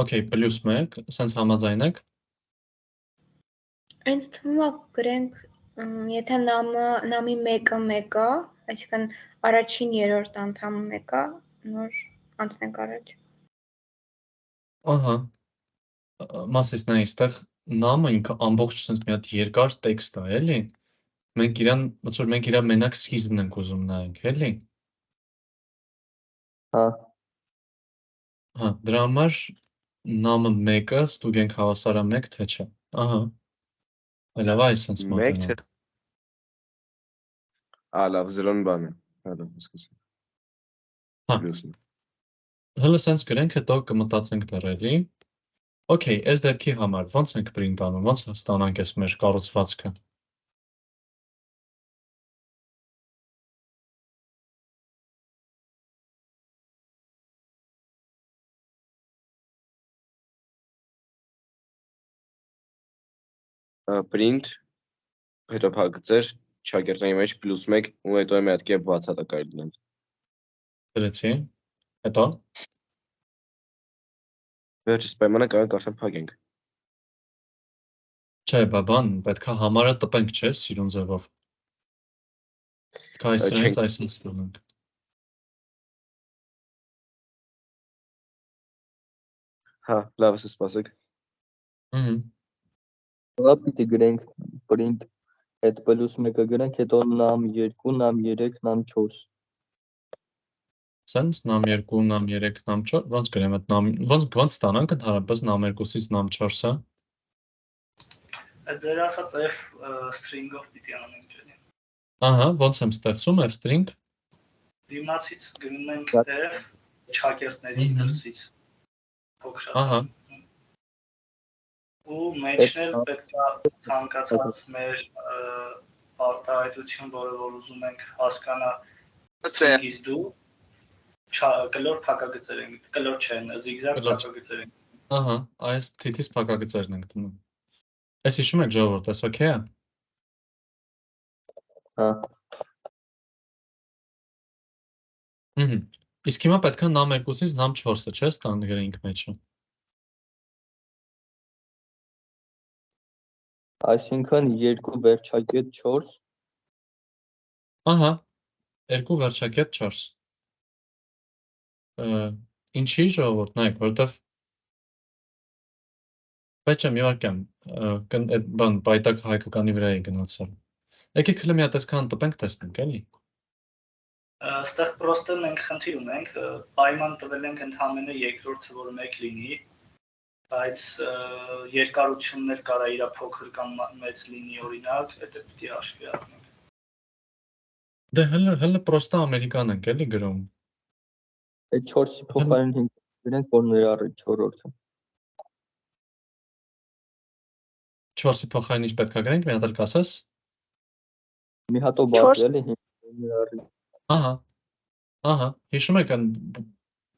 Okay, +1, սենց համաձայն եք։ Ինձ թվում է գրենք, եթե նամի 1-ը 1 է, այսինքն առաջին երրորդ անդամը 1 է, նոր անցնենք առաջ։ Ահա։ Մասից նայ, այստեղ նամը ինքը ամբողջ sense մի հատ երկար տեքստ է, էլի։ Մենք իրան, ոնց որ մենք իրա մենակ սկիզբն ենք ուզում նայենք, էլի։ Հա։ Հա, դրա համար նամը 1-ը ստուգենք հավասար է 1 թե չէ։ Ահա։ Լավ, այս sense մոտենանք։ Լավ, 0-ն բան է։ Հա, լավ, սկսենք։ Հա։ Պլյուսն։ Հələ sense գրենք, հետո կմտածենք դեռ էլի։ Okay, այս դեպքի համար ոնց ենք print անում, ոնց ստանանք այս մեր կառուցվածքը։ Print հետո փակցեր չակերտների մեջ +1 ու հետո մի հատ կեփ բացատը կարելի լինել։ Դրեցի։ Հետո Վերջից պայմանը կարող արդեն փակենք։ Չէ, բան, պետք է համարը տպենք, չէ, սիրուն ձևով։ Պետք է այսինքն այսինքն ստանանք։ Հա, լավ, սպասեք։ Հա, պիտի գրենք print այդ +1-ը գրենք, հետո նամ 2, նամ 3, նամ 4։ Սենց նամ 2, նամ 3, նամ 4, ոնց գրեմ այդ նամ, ոնց ստանանք ընդհանրապես նամ 2-ից նամ 4-ը։ Այդ ձեր ասած F string-ով պիտի անենք էլի։ Ահա, ոնց եմ ստեղծում F string։ Դիմացից գրում ենք F չակերտների դրսից։ Ահա։ Ու մեջն էլ պետք է ցանկացած մեր արտահայտություն, որը որ ուզում ենք հասկանա string-ից դու կլոր փակագծեր ենք, կլոր չեն, զիգզագ փակագծեր ենք։ Ահա, այս թիթից փակագծերն ենք դնում։ Այս հիշում եք ժողովուրդ, այս okay է։ Հա։ Իսկ հիմա պետք է նամ 2-ից նամ 4-ը, չէ՞, ստանանք մեջը։ Այսինքն 2 վերջակետ 4։ Ահա, 2 վերջակետ 4։ Ինչի ժողովուրդ, նայեք, որովհետև բայց չեմ իվարկեմ, այդ բան պայտակ հայկականի վրա է գնացել։ Եկեք հələ մի հատ այսքան տպենք տեսնենք, էլի։ Այստեղ պրոստը մենք խնդիր ունենք, պայման տվել ենք ընդհանրապես երկրորդը, որ 1 լինի, բայց երկարությունն էլ կարա իր փոքր կամ մեծ լինի, օրինակ, դա պիտի հաշվի առնենք։ Դե հələ պրոստա ամերիկան ենք էլի գրում։ Այդ 4-ի փոխարեն 5 գրենք, որ ներառի 4-րդը։ 4-ի փոխարեն ինչ պետք է գրենք, մի հատ էլ կասես։ Մի հատով բացի էլի 5 ներառի։ Ահա, հիշում եք այն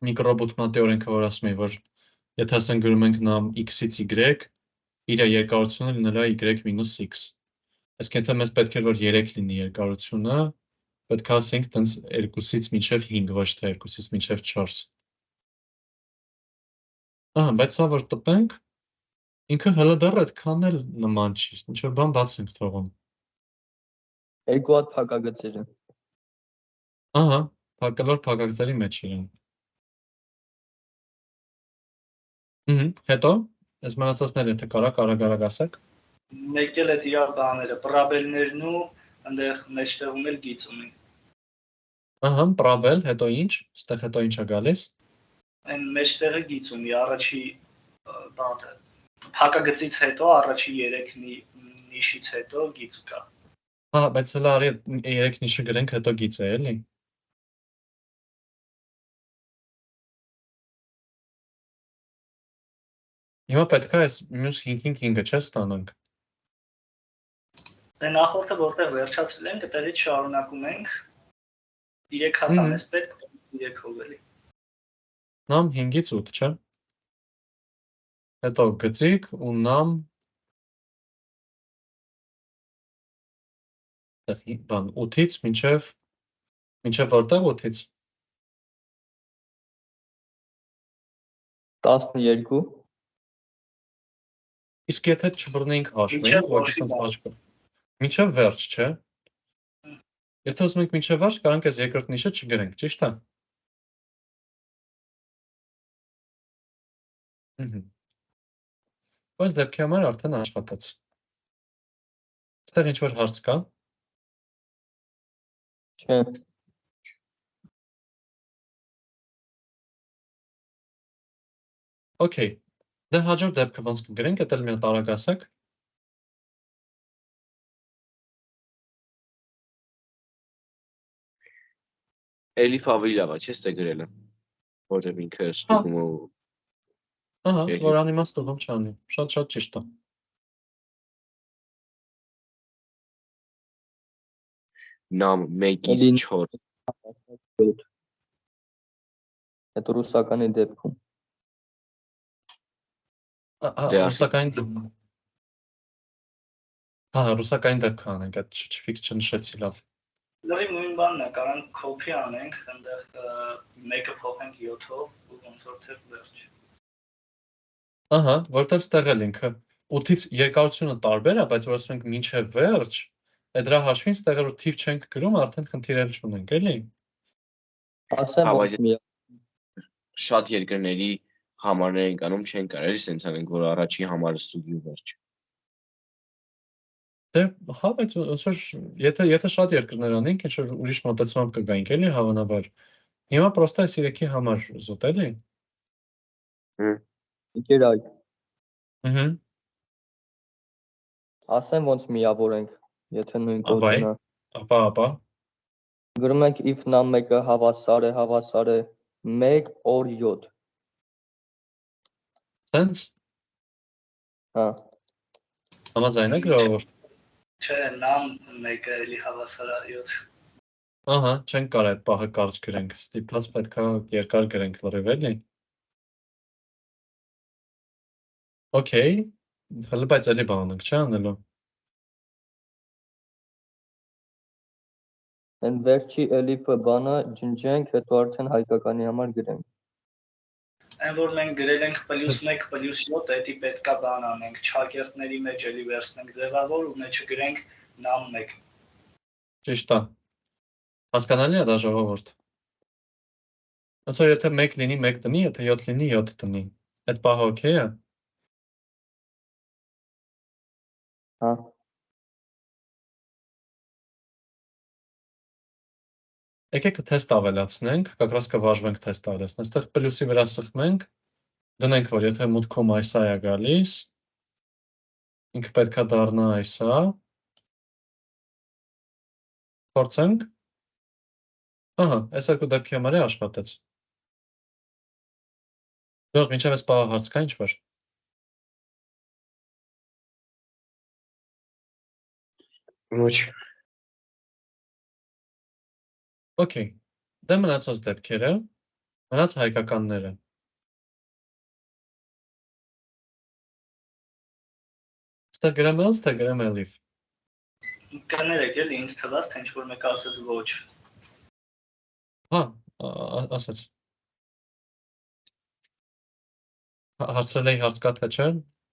միկրոբուտմատի օրենքը, որ ասում է, որ եթե ասենք գրում ենք նամ x-ից y, իր երկարությունը լինելու է y մինուս x։ Այսինքն եթե մեզ պետք է որ 3 լինի երկարությունը, պետք է ասենք տենց 2-ից մինչև 5, ոչ թե 2-ից մինչև 4։ Ահա, բայց սա որ տպենք, ինքը հələ դեռ այդքան էլ նման չի, ինչ որ բան բաց ենք թողում։ Երկու հատ փակագծեր են։ Ահա, փակալոր փակագծերի մեջ իրեն։ Հետո, այս մնացածները եթե կարակ ասեք։ Մեկ էլ այդ իր բաները, պրաբելներն ու այնտեղ մեջտեղում էլ գիծ ունի։ Ահա, պրաբել, հետո ինչ, ստեղ հետո ինչ է գալիս։ Այն մեջտեղը գիծ ունի, առաջի բանը փակագծից հետո առաջի 3 նիշից հետո գիծ կա։ Հա, բայց հələ արի 3 նիշը գրենք, հետո գիծ է, էլի։ Հիմա պետք է այս մյուս 5-ին 5-ը չէ ստանանք։ Դե նախորդը որտեղ վերջացրել ենք, այդտեղից շարունակում ենք 3 հատ անես պետք 3-ով էլի։ Նամ 5-ից 8, չէ։ Հետո գծիկ ու նամ բան 8-ից մինչև որտեղ 8-ից 12։ Իսկ եթե չբռնեինք հաշվենք, ուղղակի սենց աչքը։ Մինչև վերջ, չէ։ Եթե ուզում ենք մինչև վերջ, կարանք այս երկրորդ նիշը չգրենք, ճիշտ է։ Բայց դեպքի համար արդեն աշխատեց։ Այստեղ ինչ որ հարց կա։ Չէ։ Okay, դե հաջորդ դեպքը ոնց կգրենք, էդ էլ մի հատ արագ ասեք։ Էլիֆ ավելի լավ է, չէ՞, ստե գրելը։ Որտեղ ինքը ստուգում ու Ահա, որ անիմաստ ստուգում չանի։ Շատ ճիշտ է։ Նամ 1-ից 4։ Այդ ռուսականի դեպքում։ Ռուսակային դեպքը անենք, այդ չֆիքս չնշեցի լավ։ Լրիվ նույն բանն է, կարանք copy անենք, այնտեղ մեկը փոխենք 7-ով ու ոնց որ թե վերջ։ Ահա, որտեղ ստեղ էլ ինքը 8-ից երկարությունը տարբեր է, բայց որ ասում ենք մինչև վերջ, այդ դրա հաշվին ստեղ որ թիվ չենք գրում, արդեն խնդիրել չունենք, էլի։ Ասեմ ոնց մի շատ երկրների համարներ են կանում, չեն կարելի սենց անենք, որ առաջի համարը ստուգի ու վերջ։ Դե, հա, բայց եթե շատ երկրներ անենք, ինչ որ ուրիշ մոտեցմամբ կգայինք, էլի, հավանաբար։ Հիմա պրոստա այս 3-ի համար զուտ, էլի։ Եկեր այ։ Ասեմ ոնց միավորենք, եթե նույն կոդն է։ Ապա։ Գրում ենք if նամ 1-ը հավասար է 1 օր 7։ Սենց։ Հա։ Համաձայն եք ժողովուրդ։ Չէ, նամ 1-ը էլի հավասար է 7։ Ահա, չենք կարող այդ պահը կարճ գրենք, ստիպված պետք է երկար գրենք լրիվ, էլի։ Okay, հələ բայց էլի բան ունենք, չէ՞ անելու։ Այն վերջի էլիֆը բանը ջնջենք, հետո արդեն հայկականի համար գրենք։ Այն որ մենք գրել ենք +1 +7, դա պետքա բան անենք, չակերտների մեջ էլի վերցնենք ձևավոր ու մեջը գրենք նամ 1։ Ճիշտ է։ Հասկանալի է դա ժողովուրդ։ Ոնց որ եթե 1 լինի 1 տնի, եթե 7 լինի 7 տնի։ Այդ պահը օքեյ է։ Հա։ Եկեք թեստ ավելացնենք, как раз կվարժվենք թեստ ավելացնենք։ Այստեղ պլյուսի վրա սխմենք, դնենք, որ եթե մուտքում այս է գալիս, ինքը պետք է դառնա այս է։ Փորձենք։ Ահա, այս երկու դեպքի համար է աշխատեց։ Ժորժ, մինչև այս պահը հարց կա ինչ-որ։ Ոչ։ Okay, դե մնացած դեպքերը, մնաց հայկականները։ Ստեղ գրեմ else, թե գրեմ elif։ Կներեք էլի ինձ թվաց, թե ինչ-որ մեկը ասեց ոչ։ Հա, ասաց։ Հարցրել էի հարց կա թե չէ,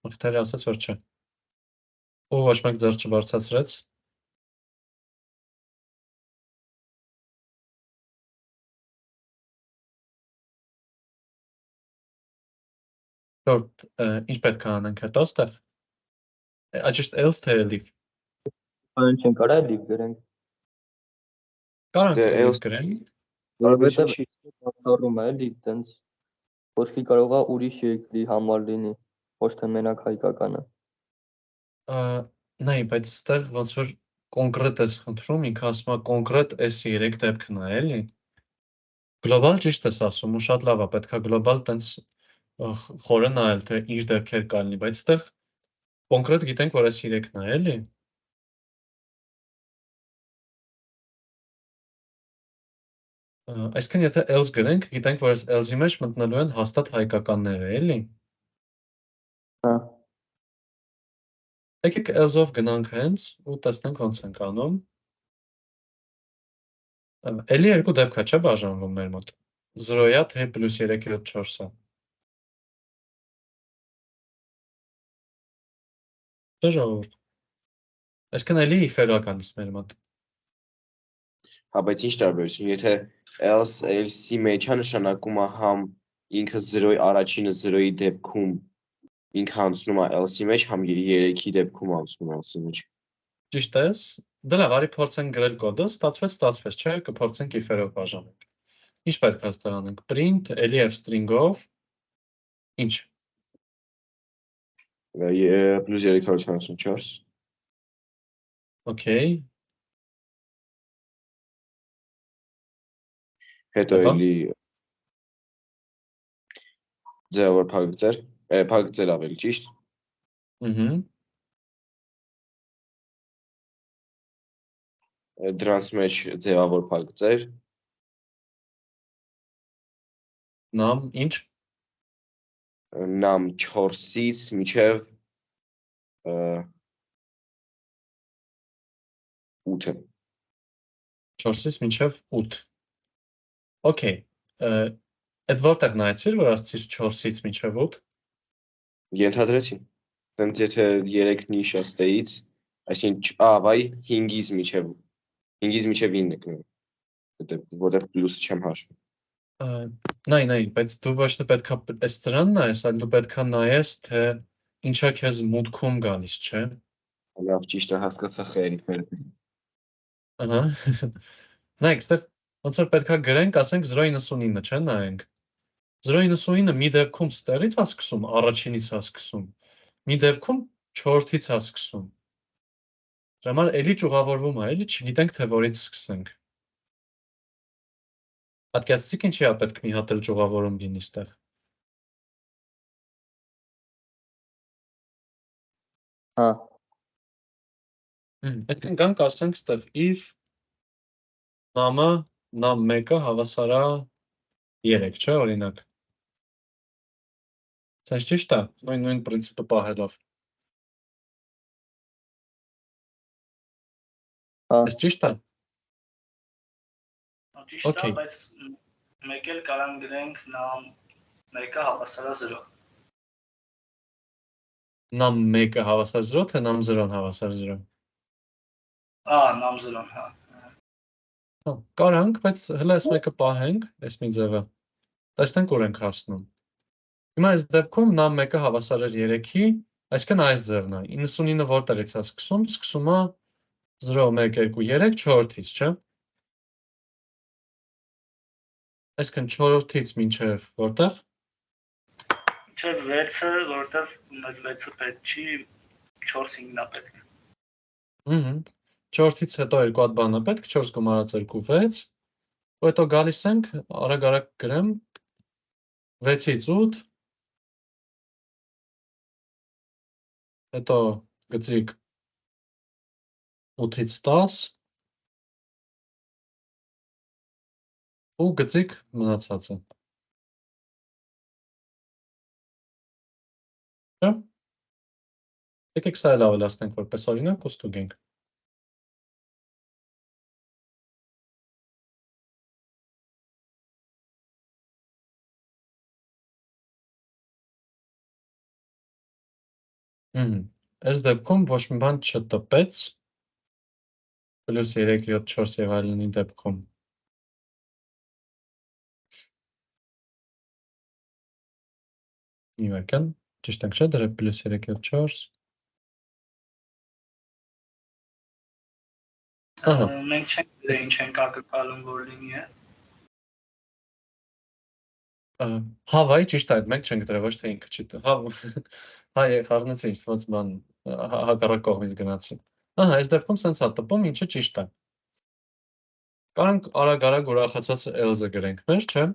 մխիթարի ասաց, որ չէ։ Ու ոչ մեկ ձեռք չբարձրացրեց։ Շորտ, ինչ պետք է անենք հետո ստեղ։ Just else թե elif։ Այն չեն կարա լիվ գրենք, Կարանք Դե elif else գրենք։ որովհետև չի։ ապտառում է էլի, տենց խոսքի կարող է ուրիշ երկրի համար լինի, ոչ թե մենակ հայկականը։ Նայ, բայց ստեղ ոնց որ կոնկրետ ես խնդրում, ինքը ասում է կոնկրետ այս 3 դեպքն է, էլի։ Գլոբալ ճիշտ ես ասում, ու շատ լավ է, պետքա գլոբալ տենց խորը նայել, թե ինչ դեպքեր կա լինի, բայց ստեղ կոնկրետ գիտենք, որ այս 3-ն է, էլի։ Այսինքն եթե else գրենք, գիտենք, որ այս else-ի մեջ մտնելու են հաստատ հայկականները, էլի։ Հա։ Եկեք else-ով գնանք հենց ու տեսնենք ոնց ենք անում։ Էլի երկու դեպք է, չէ՞ բաժանվում մեր մոտ։ 0-յա թե +3 7 4-ը։ Չէ՞ ժողովուրդ։ Այսինքն էլի if-եր է գալիս մեր մոտ։ Հա, բայց ինչ տարբերություն, եթե else-ի մեջ է նշանակում է համ ինքը 0-ի առաջինը 0-ի դեպքում ինքը անցնում է else-ի մեջ, համ 3-ի դեպքում անցնում է else-ի մեջ։ Ճիշտ ես։ Դե լավ, արի փորձենք գրել կոդը, ստացվեց, չէ՞, կփորձենք if-երով բաժանենք։ Ինչ պետք է ստեղ անենք, print, էլի f string-ով, ինչ։ +3 174։ Okay, հետո հետո էլի ձևավոր փակագծեր ավելի ճիշտ։ Դրանց մեջ ձևավոր փակագծեր։ Նամ, ինչ։ Նամ 4-ից մինչև 8-ը։ 4-ից մինչև 8։ Okay, այդ որտեղ նայեցիր, որ ասցիր 4-ից մինչև 8։ Ենթադրեցի։ Տենց եթե 3 նիշ աստեից, այսինքն, վայ 5-ից մինչև 9 կներեք, որտեղ պլյուսը չեմ հաշվում։ Նայ, բայց դու ոչ թե պետքա այս դրան նայես, այլ դու պետքա նայես, թե ինչա քեզ մուտքում գալիս, չէ։ Լավ, ճիշտ է, հասկացա խերիքները։ Ահա։ Նայեք, ստեղ ոնց որ պետքա գրենք, ասենք 0.99, չէ՞, նայենք։ 0.99-ը մի դեպքում ստեղից է սկսում, առաջինից է սկսում։ Մի դեպքում 4-ից է սկսում։ Դրա համար էլի ճյուղավորվում է, էլի չգիտենք թե որից սկսենք։ Պատկերացրիք ինչի է պետք մի հատ էլ ճյուղավորում լինի ստեղ։ Հա։ Պետք է գանք ասենք ստեղ if նամը նամ 1-ը հավասար է 3, չէ՞, օրինակ։ Սա ճիշտ է, նույն պրինցիպը պահելով։ Հա։ Այս ճիշտ է։ Ճիշտ է, բայց մեկ էլ կարան գրենք նամ 1-ը հավասար է 0։ Նամ 1-ը հավասար 0, թե նամ 0-ն հավասար 0։ Նամ 0-ն, հա։ Հա, կարանք, բայց հələ այս մեկը պահենք, այս մի ձևը։ Տեսնենք ուր ենք հասնում։ Հիմա այս դեպքում նամ 1-ը հավասար է 3-ի, այսինքն այս ձևն է։ 99-ը որտեղից է սկսում, սկսում է 0 1 2 3 4-ից, չէ՞։ Այսինքն 4-ից մինչև որտեղ։ Մինչև 6-ը, որովհետև մեզ 6-ը պետք չի, 4-5-ն է պետք։ 4-ից հետո երկու հատ բան է պետք, 4 գումարած 2 6, ու հետո գալիս ենք արագ գրեմ 6-ից 8, հետո գծիկ 8-ից 10 ու գծիկ մնացածը։ Չէ՞։ Եկեք սա էլ ավելացնենք որպես օրինակ ու ստուգենք։ Այս դեպքում ոչ մի բան չտպեց, պլյուս 3, 7, 4 և այլնի դեպքում։ Մի վայրկյան, ճիշտ ենք չէ, դրեք պլյուս 3, 7, 4։ Ահա։ Մենք չենք դրել ինչ ենք ակնկալում, որ լինի է։ Հավայի ճիշտ է, այդ մենք չենք դրել, ոչ թե ինքը չի դրել։ Հա, խառնեցի ինձ թվաց բան հակառակ կողմից գնացի։ Ահա, այս դեպքում սենց է տպում, ինչը ճիշտ է։ Կարանք արագ ուրախացած else-ը գրենք մեր, չէ՞։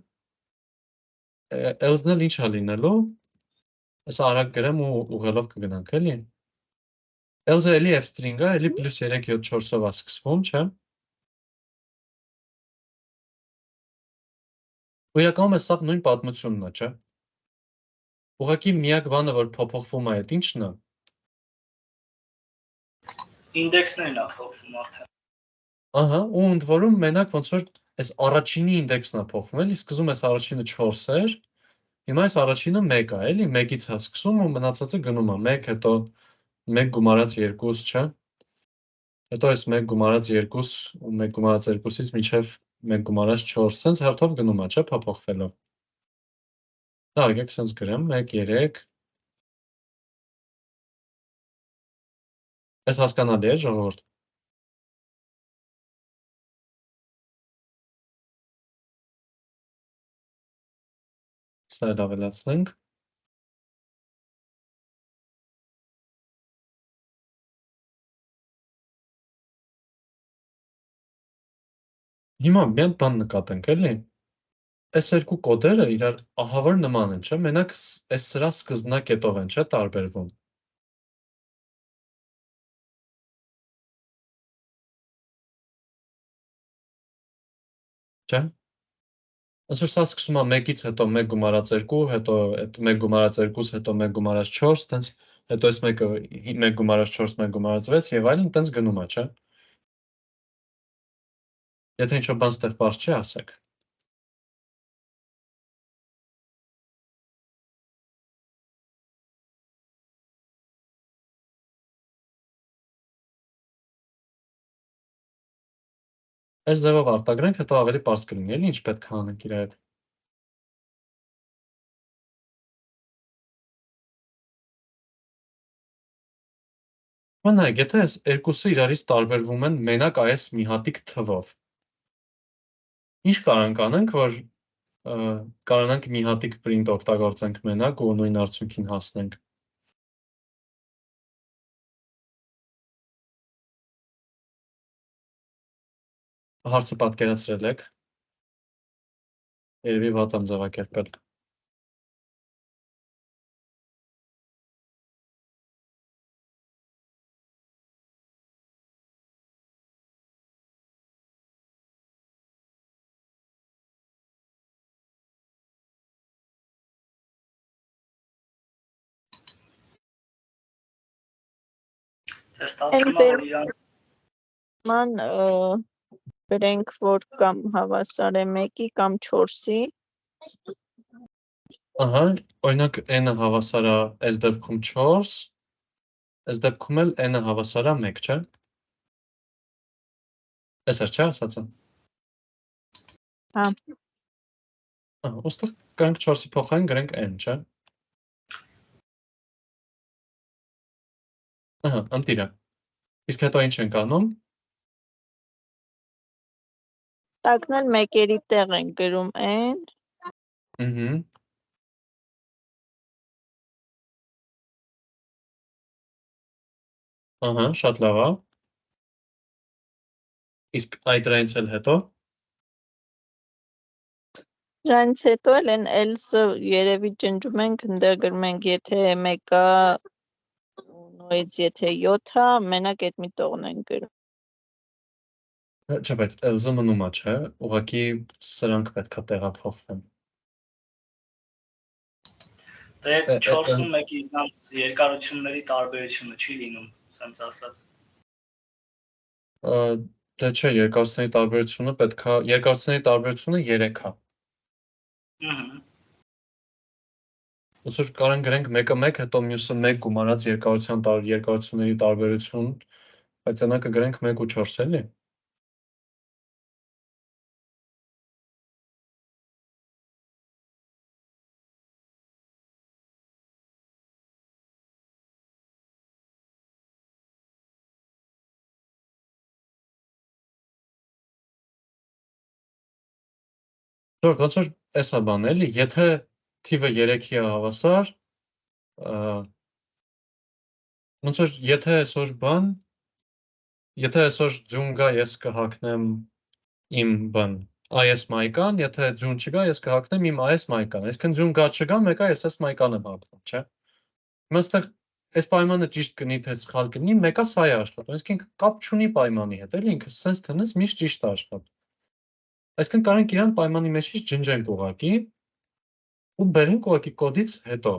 Else-ն էլ ինչ է լինելու։ Հեսա արագ գրեմ ու ուղղելով կգնանք, էլի։ Else-ը էլի f-string է, էլի պլյուս 3, 7, 4-ով է սկսվում, չէ՞։ Ու իրականում է սա նույն պատմությունն է, չէ՞։ Ուղղակի միակ բանը, որ փոփոխվում է, այդ ի՞նչն է։ Ինդեքսներն է փոխվում արդեն։ Ահա, ու ընդ որում մենակ ոնց որ այս առաջինի ինդեքսն է փոխվում, էլի սկզբում այս առաջինը 4 էր, հիմա այս առաջինը 1 է, էլի 1-ից է սկսում ու մնացածը գնում է 1, հետո 1 գումարած 2, չէ։ Հետո այս 1 գումարած 2 ու 1 գումարած 2-ից մինչև 1 գումարած 4, սենց հերթով գնում է, չէ, փոփոխվելով։ Դա եկեք սենց գրեմ, 1, 3։ Այս հասկանալի է, ժողովուրդ։ Սա էլ ավելացնենք։ Հիմա մի հատ բան նկատենք, էլի։ Այս երկու կոդերը իրար ահավոր նման են, չէ, մենակ այս սրա սկզբնակետով են, չէ, տարբերվում։ Չէ։ Ոնց որ սա սկսում է 1-ից, հետո 1 գումարած 2, հետո այդ 1 գումարած 2-ից հետո 1 գումարած 4, տենց հետո այս մեկը 1 գումարած 4, 1 գումարած 6 եւ այլն, տենց գնում է, չէ։ Եթե ինչ-որ բան ստեղ բարձ չի, ասեք։ Այս ձևով արտագրենք, հետո ավելի բարձ կլինի, էլի ինչ պետք է անենք իր հետ։ Նայեք, եթե այս երկուսը իրարից տարբերվում են մենակ այս մի հատիկ թվով, ինչ կարանք անենք, որ կարողանանք մի հատիկ print օգտագործենք մենակ ու նույն արդյունքին հասնենք։ Հարցը պատկերացրել եք։ Երևի վատ եմ ձևակերպել։ Տեստացվում է, որ իրան Ման բերենք, որ կամ հավասար է 1-ի կամ 4-ի։ Ահա, օրինակ n-ը հավասար է այս դեպքում 4, այս դեպքում էլ n-ը հավասար է 1, չէ։ Այս էր, չէ, ասածը։ Հա։ Ահա, ուստի կարանք 4-ի փոխարեն գրենք n, չէ։ Ահա, ընտիր է։ Իսկ հետո ինչ ենք անում։ Տակն էլ մեկերի տեղ ենք գրում n։ Ահա, շատ լավ է։ Իսկ այդ դրանից էլ հետո։ Դրանից հետո էլ են else-ը երևի ջնջում ենք, ընդեղ գրում ենք, եթե մեկը նույնից եթե 7-ը, մենակ այդ մի տողն ենք գրում։ Չէ, բայց else-ը մնում է, չէ, ուղղակի սրանք պետք է տեղափոխվեն։ Դե 4-ն ու 1-ի իրանց երկարությունների տարբերությունը չի լինում, ասենց ասած։ Դե չէ, երկարությունների տարբերությունը պետք է երկարությունների տարբերությունը 3 է։ Ոնց որ կարող ենք գրենք մեկը 1, հետո մյուսը 1 գումարած երկարությունների տարբերություն, բայց այնա կգրենք 1 ու 4, էլի։ Ոնց որ էսա բան էլի, եթե թիվը 3-ի է հավասար, ոնց որ եթե այսօր ձուն գա, ես կհակնեմ իմ բան այս մայկան, եթե ձուն չգա, ես կհակնեմ իմ այս մայկան, այսինքն ձուն գա չգա, մեկը ես այս մայկան եմ հակնում, չէ։ Հիմա այստեղ այս պայմանը ճիշտ կնի, թե սխալ կնի, մեկը սա է աշխատում, այսինքն կապ չունի պայմանի հետ, էլի ինքը sense տնես միշտ ճիշտ է աշխատում։ Այսինքն կարող ենք իրան պայմանի մեջից ջնջենք ուղակի ու բերենք ուղակի կոդից հետո։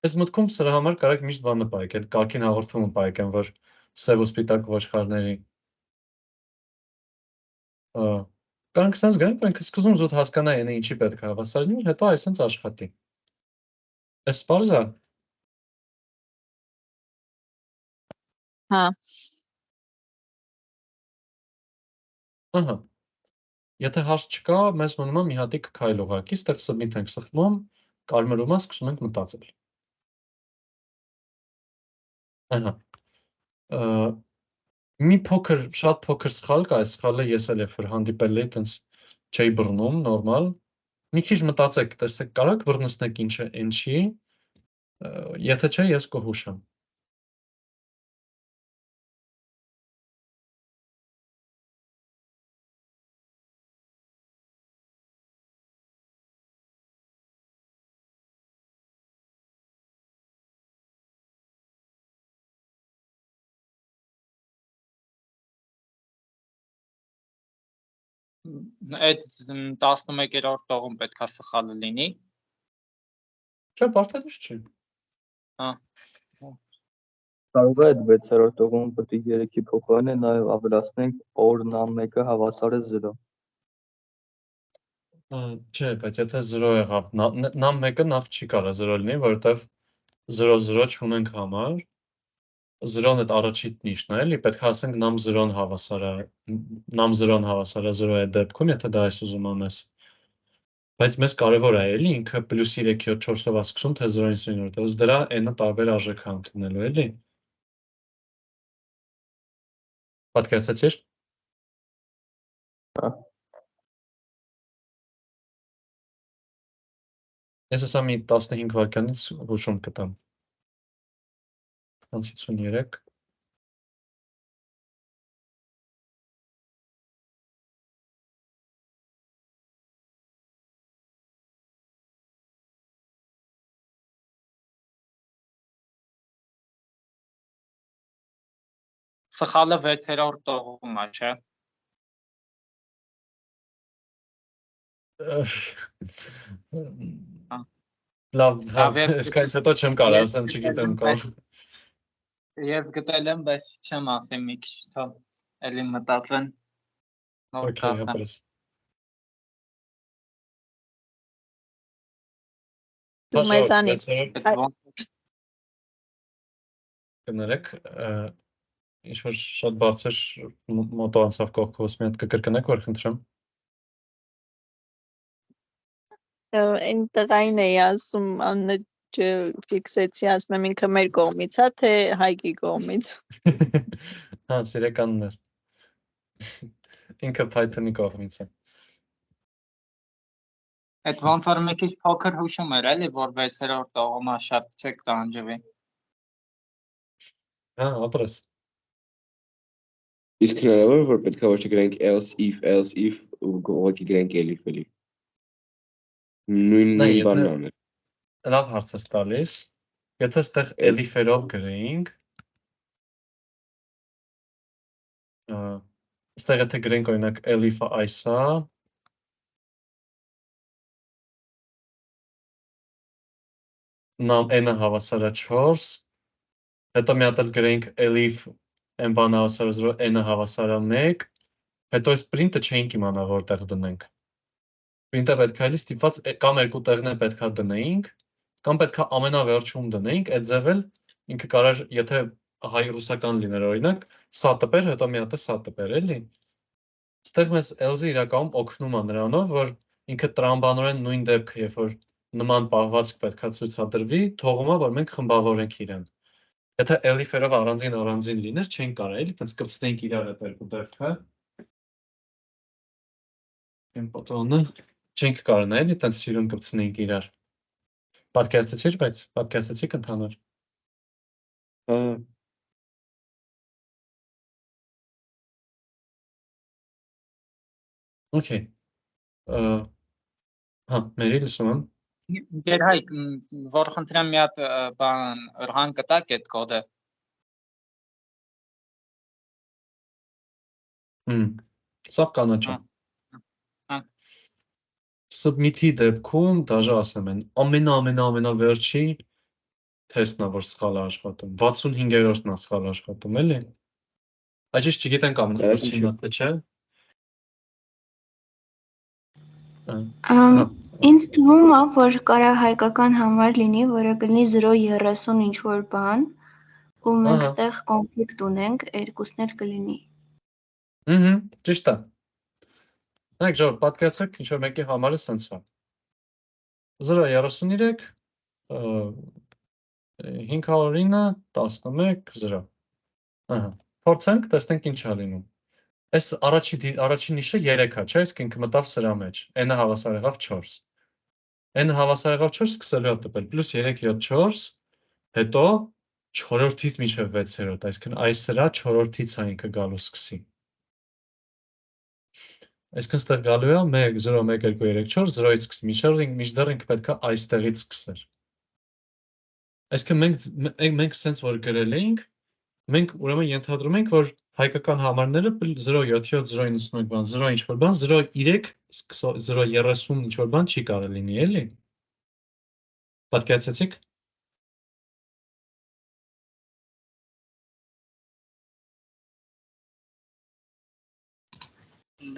Այս մտքում սրա համար կարող եք միշտ բանը պայեք, այդ կարգին հաղորդումը պայեք, որ սև ու սպիտակ ոչխարների Կարող ենք sense գրենք, որ ինքը սկզբում զուտ հասկանա ենը ինչի պետք է հավասար լինի, հետո այսպես աշխատի։ Այս պարզ է։ Հա։ Ահա։ Եթե հարց չկա, մեզ մնում է մի հատիկ քայլ ուղղակի, այստեղ submit ենք սխմում, կարմրում է, սկսում ենք մտածել։ Ահա։ Մի փոքր, շատ փոքր սխալ կա, այս սխալը ես էլ երբ որ հանդիպել էի, տենց չէի բռնում, նորմալ։ Մի քիչ մտածեք, տեսեք, կարաք բռնցնեք ինչը ինչի, եթե չէ, ես կհուշեմ։ Այդ 11-րդ տողում պետք է սխալը լինի։ Չէ, պարտադիր չի։ Հա։ Կարող է այդ 6-րդ տողում պետք է 3-ի փոխարենը նաև ավելացնենք or num1-ը հավասար է 0։ Չէ, բայց եթե 0 եղավ, num1-ը նախ չի կարա 0 լինի, որովհետև 0-0 չունենք համար, 0-ն այդ առաջի նիշն է, էլի, պետք է ասենք num0-ն հավասար է 0-ի դեպքում, եթե դա այս ուզում ամես։ Բայց մեզ կարևոր է, էլի, ինքը պլյուս 3, 7, 4-ով ասկսում, թե 0-ից 9, որտեղ դրա n-ը տարբեր արժեք է ընդունելու, էլի։ Պատկերացեցի՞ր։ Հա։ Ես ասա մի 15 վայրկյանից հուշում կտամ։ 53 Սխալը 6-րդ տողում է, չէ։ Լավ, Լավ, այսքանից հետո չեմ կարող, ասեմ չգիտեմ կարող։ Ես գտել եմ, բայց չեմ ասեմ մի քիչ թող էլի մտածեն։ Նոր Okay, կասեմ։ ապրես։ Դու մեզանից կներեք, ինչ-որ շատ բարձր մոտո անցավ կողքովս մի հատ կկրկնեք, որ խնդրեմ։ այն տղային էի ասում, աննը չֆիքսեցի, ասում եմ ինքը մեր կողմից է, թե Հայկի կողմից։ Հա, սիրեկաններ։ Ինքը Python-ի կողմից է։ Այդ ոնց որ մի քիչ փոքր հուշում էր, էլի, որ 6-րդ տողում է շատ չեք տանջվի։ Հա, ապրես։ Իսկ հնարավոր որ պետք է ոչ գրենք else if ու ուղղակի գրենք elif էլի։ Նույն Նայ, եթե բանն է։ լավ հարց ես տալիս, եթե ստեղ էլիֆերով գրեինք, ստեղ եթե գրենք օրինակ էլիֆը այս է, նամ n-ը հավասար է 4, հետո մի հատ էլ գրենք էլիֆ n բանը հավասար է 0, n-ը հավասար է 1, հետո այս print-ը չենք իմանա որտեղ դնենք։ Print-ը պետք է էլի ստիպված կամ երկու տեղն է պետք է դնեինք, կամ պետք է ամենավերջում դնեինք, այդ ձևել ինքը կարար, եթե հայ-ռուսական լիներ օրինակ, սա տպեր, հետո մի հատ է սա տպեր, էլի։ Ստեղ մեզ else-ը իրականում օգնում է նրանով, որ ինքը տրամբանորեն նույն դեպքը, երբ որ նման պահվածք պետք է ցույցադրվի, թողում է, որ մենք խմբավորենք իրեն։ Եթե էլիֆերով առանձին լիներ, չենք կարող, էլի, տենց կպցնեինք իրար այդ երկու դեպքը։ Այն պատոնը չենք կարող, էլի, տենց սիրուն կպցնեինք իրար։ Պատկերացրեցի՞ր, բայց պատկերացրեցիք ընդհանուր։ Okay. Հա, մերի լսում եմ։ Դեր Հայկ, որ խնդրեմ մի հատ բան ռհան կտակ այդ կոդը։ Սա կանաչ է։ Submit-ի դեպքում դաժե ասեմ են, ամենավերջի թեստն է, որ սխալ է աշխատում, 65-րդն է սխալ աշխատում, էլի։ Այս ճիշտ չգիտենք ամենավերջինն է, թե չէ։ Ինձ թվում է, որ կարա հայկական համար լինի, որը կլինի 0.30 ինչ-որ բան, ու մենք ստեղ կոնֆլիկտ ունենք, երկուսն էլ կլինի։ Ճիշտ է։ Նայեք, ժողովուրդ, պատկերացրեք, ինչ-որ մեկի համարը սենց է։ 0.33, 509, 11, 0։ Փորձենք, տեսնենք ինչ է լինում։ Այս առաջին նիշը 3 է, չէ՞, իսկ ինքը մտավ սրա մեջ, n-ը հավասար եղավ 4։ N-ը հավասար եղավ 4, սկսելու է տպել, +3, 7, 4, հետո 4-ից մինչև 6-րդ, այսինքն այս սրա 4-ից է ինքը գալու սկսի։ Այսինքն ստեղ գալու է 1, 0, 1, 2, 3, 4, 0-ից սկսի, մինչդեռ ինքը պետք է այստեղից սկսեր։ Այսինքն մենք սենց որ գրել էինք, մենք ուրեմն ենթադրում ենք, որ հայկական համարները 0.77, 0.91 բան, 0 ինչ-որ բան, 0.3, 0.30 ինչ-որ բան չի կարող լինի, էլի։ Պատկերացրեցիք։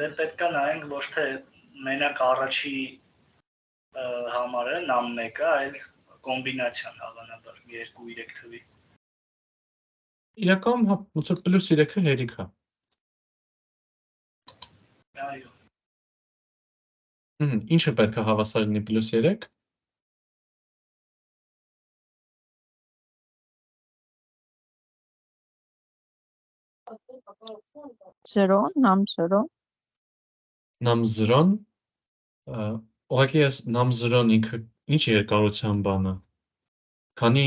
Դե պետք է նայենք ոչ թե մենակ առաջի համարը նամ 1-ը, այլ կոմբինացիան հավանաբար 2-3 թվի։ Իրականում ոնց որ +3-ը հերիք է։ Այո։ Ինչը պետք է հավասար լինի +3։ Նամ 0։ Նամ 0-ն, ուղղակի ես նամ 0-ն ինքը ինչ երկարության բանը։ Քանի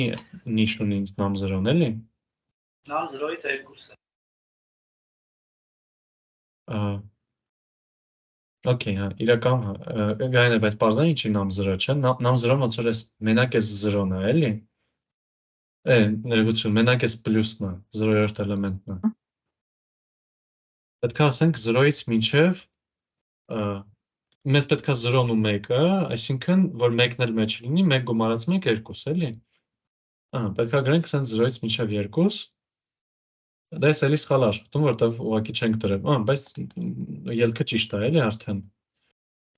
նիշ ունի նամ 0-ն, էլի։ Նամ 0-ից 2-ը։ Okay, հա, իրականում գայն է, բայց պարզան ինչի նամ 0 չէ, նամ 0-ն ոնց որ էս մենակ էս 0-ն է, էլի։ Ներողություն, մենակ էս պլյուսն է, 0-րդ էլեմենտն է։ Պետք է ասենք 0-ից մինչև մեզ պետք է 0-ն ու 1-ը, այսինքն որ 1-ն էլ մեջ լինի, 1 գումարած 1 2, էլի։ Պետք է գրենք սենց 0-ից մինչև 2։ Դա էս էլի սխալ աշխատում, որտեվ ուղղակի չենք դրել, բայց ելքը ճիշտ է, էլի արդեն։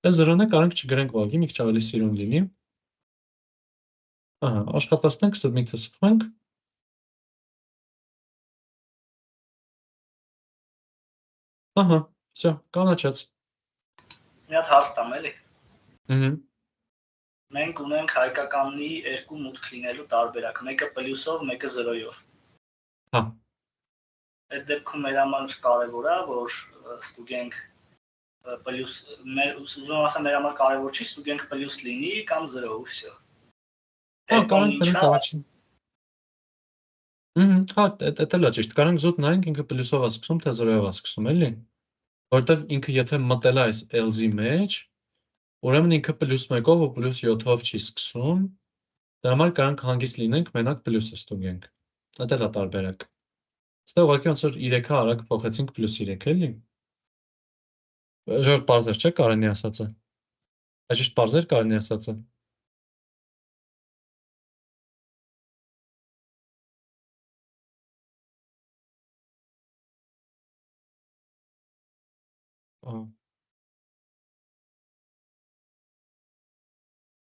Այս 0-ը կարանք չգրենք ուղղակի, մի քիչ ավելի սիրուն լինի։ Աշխատացնենք, submit-ը սխմենք։ Всё, կանաչած։ Մի հատ հարց տամ, էլի։ Մենք ունենք հայկականի երկու մուտք լինելու տարբերակ, մեկը պլյուսով, մեկը 0-ով։ Հա։ Այդ դեպքում մեր համար կարևոր է, որ ստուգենք պլյուս, ուզում ասեմ մեր համար կարևոր չի, ստուգենք պլյուս լինի կամ 0 ու всё։ Հա, կարանք դրանք առաջին։ Հա, դա էլ է ճիշտ։ Կարանք զուտ նայենք ինքը պլյուսով է սկսում, թե 0-ով է սկսում, էլի։ Որտեվ ինքը եթե մտել է այս else-ի մեջ, Ուրեմն ինքը +1-ով ու +7-ով չի սկսում, դրա համար կարանք հանգիստ լինենք, մենակ +-ը ստուգենք, դա էլ է տարբերակ, ստեղ ուղղակի ոնց որ 3-ը արագ փոխեցինք +3 էլի, ժողովուրդ պարզեր չէ Կարենի ասածը, ճիշտ պարզեր Կարենի ասածը,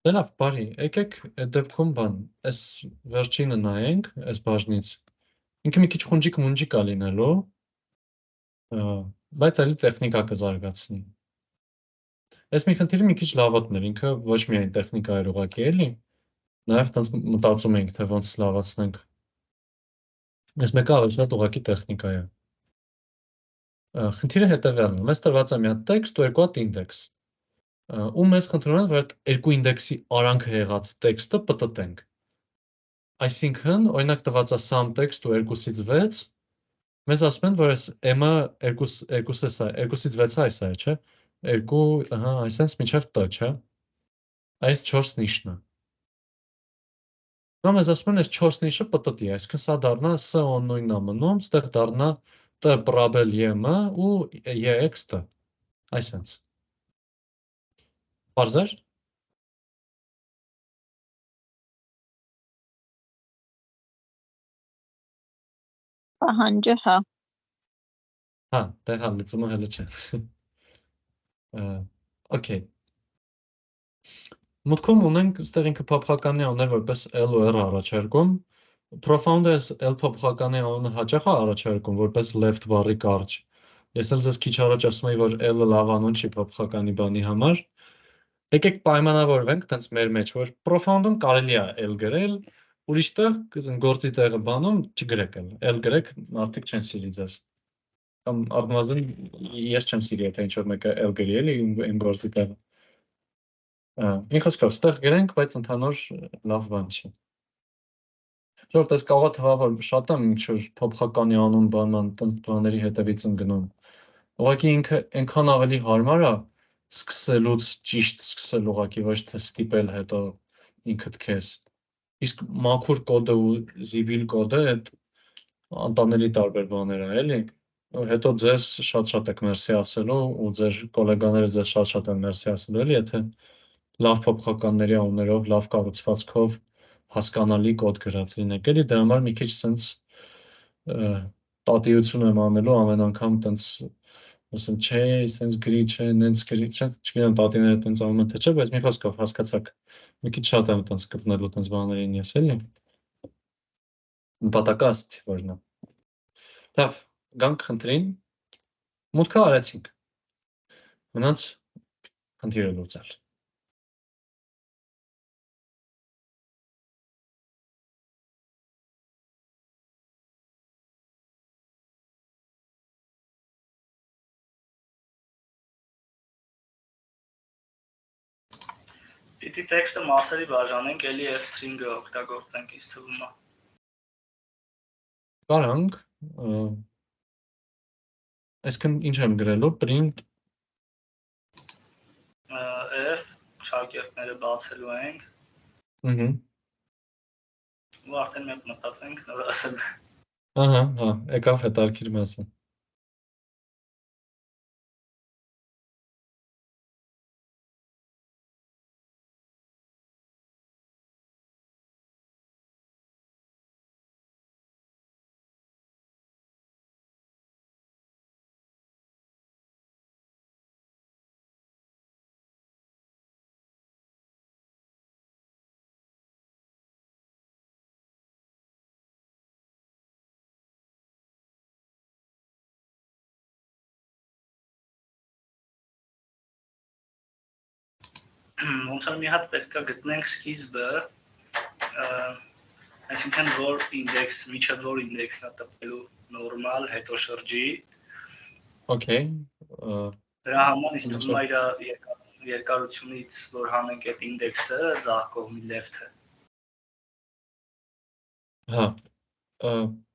Դե լավ, բարի, եկեք այդ դեպքում բան, այս վերջինը նայենք, այս բաժնից, ինքը մի քիչ խունջիկ-մունջիկ ա լինելու, բայց այլի տեխնիկա կզարգացնի։ Այս մի խնդիրը մի քիչ լավոտն էր, ինքը ոչ միայն տեխնիկա էր ուղղակի էլի, նաև տենց մտածում էինք, թե ոնց լավացնենք։ Այս մեկը ավելի շատ ուղղակի տեխնիկա է։ Խնդիրը հետևյալն է, մեզ տրված է մի հատ տեքստ ու երկու հատ ինդեքս։ Ու մեզ խնդրում են, որ այդ երկու ինդեքսի արանքը եղած տեքստը պտտենք։ Այսինքն, օրինակ տված է sum text ու 2-ից 6, մեզ ասում են, որ այս m-ը 2-ից 6-ը այս է, չէ՞։ 2, ահա, այսպես մինչև t, չէ՞։ Այս 4 նիշն է։ Նա մեզ ասում են, այս 4 նիշը պտտի, այսինքն սա դառնա s նույնն է մնում, ստեղ դառնա t պրաբել m-ը ու ex t, այսպես։ Պարզեր։ Պահանջը, հա։ Հա, դե հա, լուծումը հələ չէ։ Okay։ Մուտքում ունենք, ստեղ ինքը փոփոխականի անուններ որպես L ու R առաջարկում, Profound-ը L փոփոխականի անունը հաճախ է առաջարկում որպես left բառի կարճ։ Ես էլ ձեզ քիչ առաջ ասում էի, որ L-ը լավ անուն չի փոփոխականի բանի համար։ Եկեք պայմանավորվենք տենց մեր մեջ, որ Profound-ում կարելի է L գրել, ուրիշտեղ գործի տեղը բանում չգրեք L գրեք, մարդիկ չեն սիրի ձեզ։ Կամ առնվազն ես չեմ սիրի, եթե ինչ-որ մեկը L գրի էլի իմ գործի տեղը։ Մի խոսքով, ստեղ գրենք, բայց ընդհանուր լավ բան չի։ Ժողովուրդ, այս կարող է թվա, որ շատ եմ ինչ-որ փոփոխականի անուն բանման, տենց բաների հետևից եմ գնում։ Ուղղակի ինքը այնքան ավելի հարմար է սկսելուց ճիշտ սկսել ուղղակի, ոչ թե ստիպել հետո ինքդ քեզ։ Իսկ մաքուր կոդը ու զիբիլ կոդը այդ անտանելի տարբեր բաներ է, էլի։ Հետո ձեզ շատ-շատ եք մերսի ասելու ու ձեր գոլեգաները ձեզ շատ-շատ են մերսի ասելու, էլի, եթե լավ փոփոխականների անուններով, լավ կառուցվածքով հասկանալի կոդ գրած լինեք, էլի, դրա համար մի քիչ սենց տատիություն եմ անելու ամեն անգամ տենց ասեմ, չէ, սենց գրի, չէ, նենց գրի, չէ, չգիտեմ տատիները տենց անում են թե չէ, բայց մի խոսքով հասկացաք, մի քիչ շատ եմ տենց կպնելու տենց բաներին ես, էլի։ Նպատակը ասեցի, որ նա։ Լավ, գանք խնդրին, մուտքը արեցինք, մնաց խնդիրը լուծել։ Պիտի տեքստը մասերի բաժանենք, էլի f-string-ը օգտագործենք, ինձ թվում է։ Կարանք, այսքան ինչ եմ գրելու, print f չարկերտները բացելու ենք։ Ու արդեն մենք մտածենք նոր ասել։ Ահա, հա, եկավ հետարքիր մասը։ Ոնց որ մի հատ պետք է գտնենք սկիզբը, այսինքն որ ինդեքս, միջև որ ինդեքսն է տպելու նորմալ, հետո շրջի։ Okay։ Դրա համար ինձ թվում է իր երկարությունից, որ հանենք այդ ինդեքսը, ձախ կողմի left-ը։ Հա։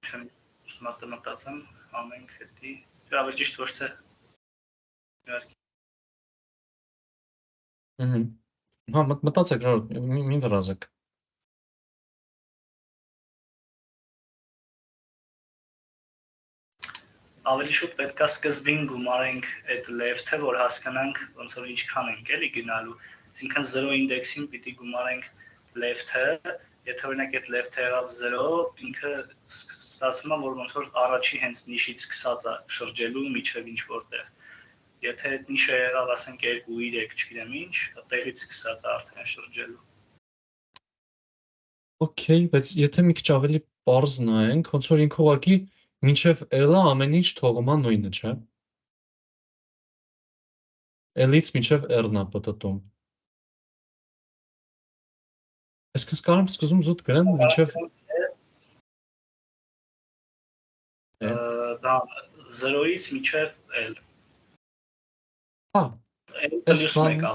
Չեմ մտածեմ, հանենք հետի, ավելի ճիշտ ոչ թե Հա, մտածեք, ժողովուրդ, մի վրազեք։ Ավելի շուտ պետք է սկզբին գումարենք այդ left-ը, որ հասկանանք ոնց որ ինչքան ենք էլի գնալու։ Այսինքն 0 ինդեքսին պիտի գումարենք left-ը, եթե օրինակ այդ left-ը եղավ 0, ինքը ստացվում է, որ ոնց որ առաջի հենց նիշից սկսած է շրջելու միջև ինչ որտեղ։ Եթե այդ նիշը եղավ, ասենք 2, 3, չգիտեմ ինչ, տեղից սկսած է արդեն շրջելու։ Okay, բայց եթե մի քիչ ավելի պարզ նայենք, ոնց որ ինքը ուղղակի մինչև L-ը ամեն ինչ թողում է նույնը, չէ՞։ L-ից մինչև R-ն է պտտում։ Այսինքն կարամ սկզբում զուտ գրեմ մինչև դա 0-ից մինչև L։ Հա, L պլյուս 1 է։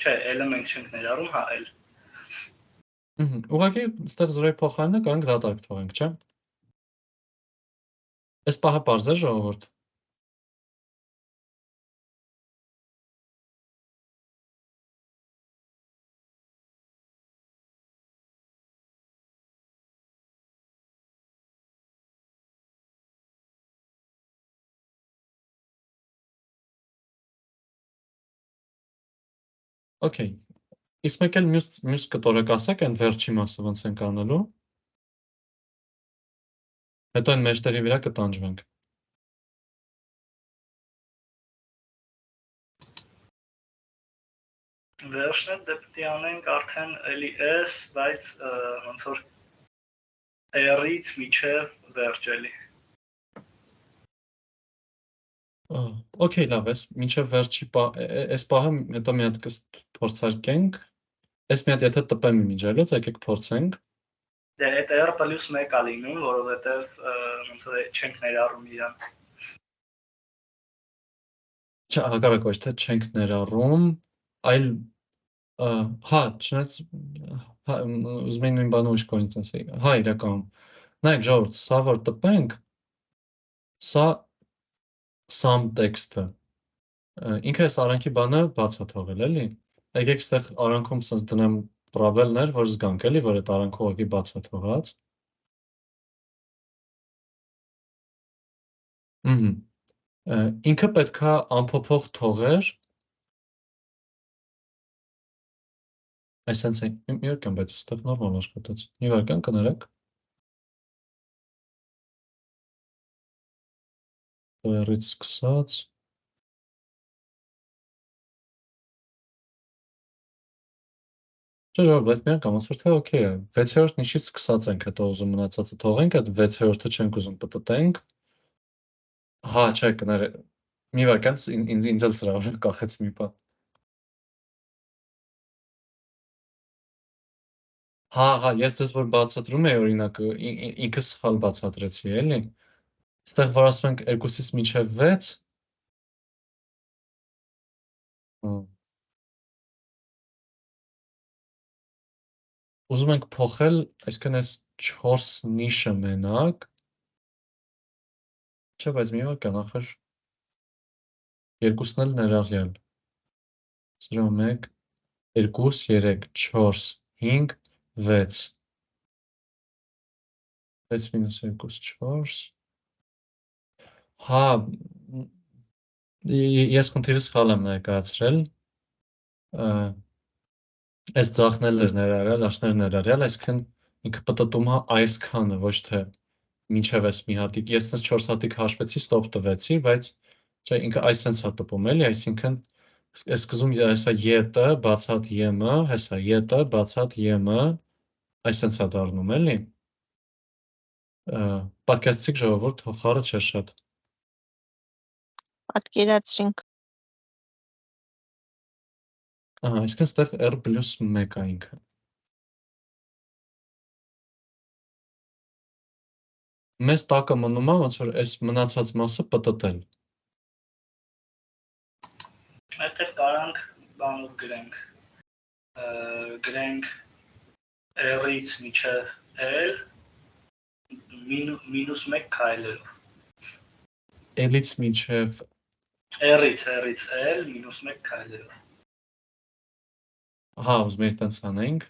Չէ, L-ը մենք չենք ներառում, հա, L։ Ուղղակի այստեղ 0-ի փոխարենը կարող դատարկ թողենք, չէ՞։ Այս պահը պարզ է, ժողովուրդ։ Okay, իսկ մեկ էլ մյուս կտորը կասեք, այն վերջի մասը ոնց ենք անելու։ Հետո այն մեջտեղի վրա կտանջվենք։ Վերջն դեպի անենք արդեն էլի S, բայց ոնց որ R-ից մինչև վերջ էլի։ Okay, լավ, մինչև վերջի այս պահը հետո մի հատ կփորձարկենք։ Այս մի հատ եթե տպեմ իմիջելուց, եկեք փորձենք։ Դե այդ R պլյուս 1 է լինում, որովհետև ոնց որ չենք ներառում իրան։ Չէ, հակառակ ոչ թե չենք ներառում, այլ հա, չնայած հա, ուզում եմ նույն բանը ուրիշ կոնտենս էի։ Հա, իրականում։ Նայեք, ժողովուրդ, սա որ տպենք, սա sum text-ը։ Ինքը այս արանքի բանը բաց է թողել, էլի։ Եկեք այստեղ արանքում sense դնեմ պրավելներ, որ զգանք, էլի, որ այդ արանքը ուղղակի բաց է թողած։ Ինքը պետքա անփոփոխ թողեր Այսենց է, մի վարկան, բայց ստեղ նորմալ աշխատեց։ Մի վարկան կներեք։ R-ից սկսած։ Չէ, ժողովուրդ, բայց մի անգամ ոնց որ թե օքեյ է։ 6-րդ նիշից սկսած ենք, հետո ուզում մնացածը թողենք, այդ 6-րդը չենք ուզում պտտենք։ Հա, չէ, կներեք։ Մի վարկան, ինձ էլ սրա վրա կախեց մի բան։ Հա, ես դες որ բացատրում էի օրինակը, ինքը սխալ բացատրեցի, էլի։ Ստեղ որ ասում ենք 2-ից մինչև 6, ուզում ենք փոխել, այսինքն այս 4 նիշը մենակ, չէ, բայց մի վարկան, ախր երկուսն էլ ներառյալ։ 0, 1, 2, 3, 4, 5, 6, 6 մինուս 2, 4, հա, ես խնդիրը սխալ եմ ներկայացրել, այս ձախն էլ էր ներառյալ, աշները ներառյալ, այսինքն ինքը պտտում է այս քանը, ոչ թե մինչև այս մի հատիկ, ես նենց 4 հատիկ հաշվեցի, ստոպ տվեցի, բայց չէ, ինքը այս սենց է տպում էլի, այսինքն այս սկզում հեսա յետը, բացատ յեմը, հեսա յետը, բացատ յեմը, այս սենց է դառնում էլի, պատկերացրիք ժողովուրդ, խառը չէ շատ։ Պատկերացրինք։ Ահա, այսինքն ստեղ R պլյուս 1 է ինքը։ Մեզ տակը մնում է, ոնց որ այս մնացած մասը պտտել։ Այդտեղ կարանք բանով գրենք, գրենք R-ից մինչև L, մինուս 1 քայլերով։ L-ից մինչև R-ից L, մինուս 1 քայլերով։ Հա, ուզում էի տենց անենք,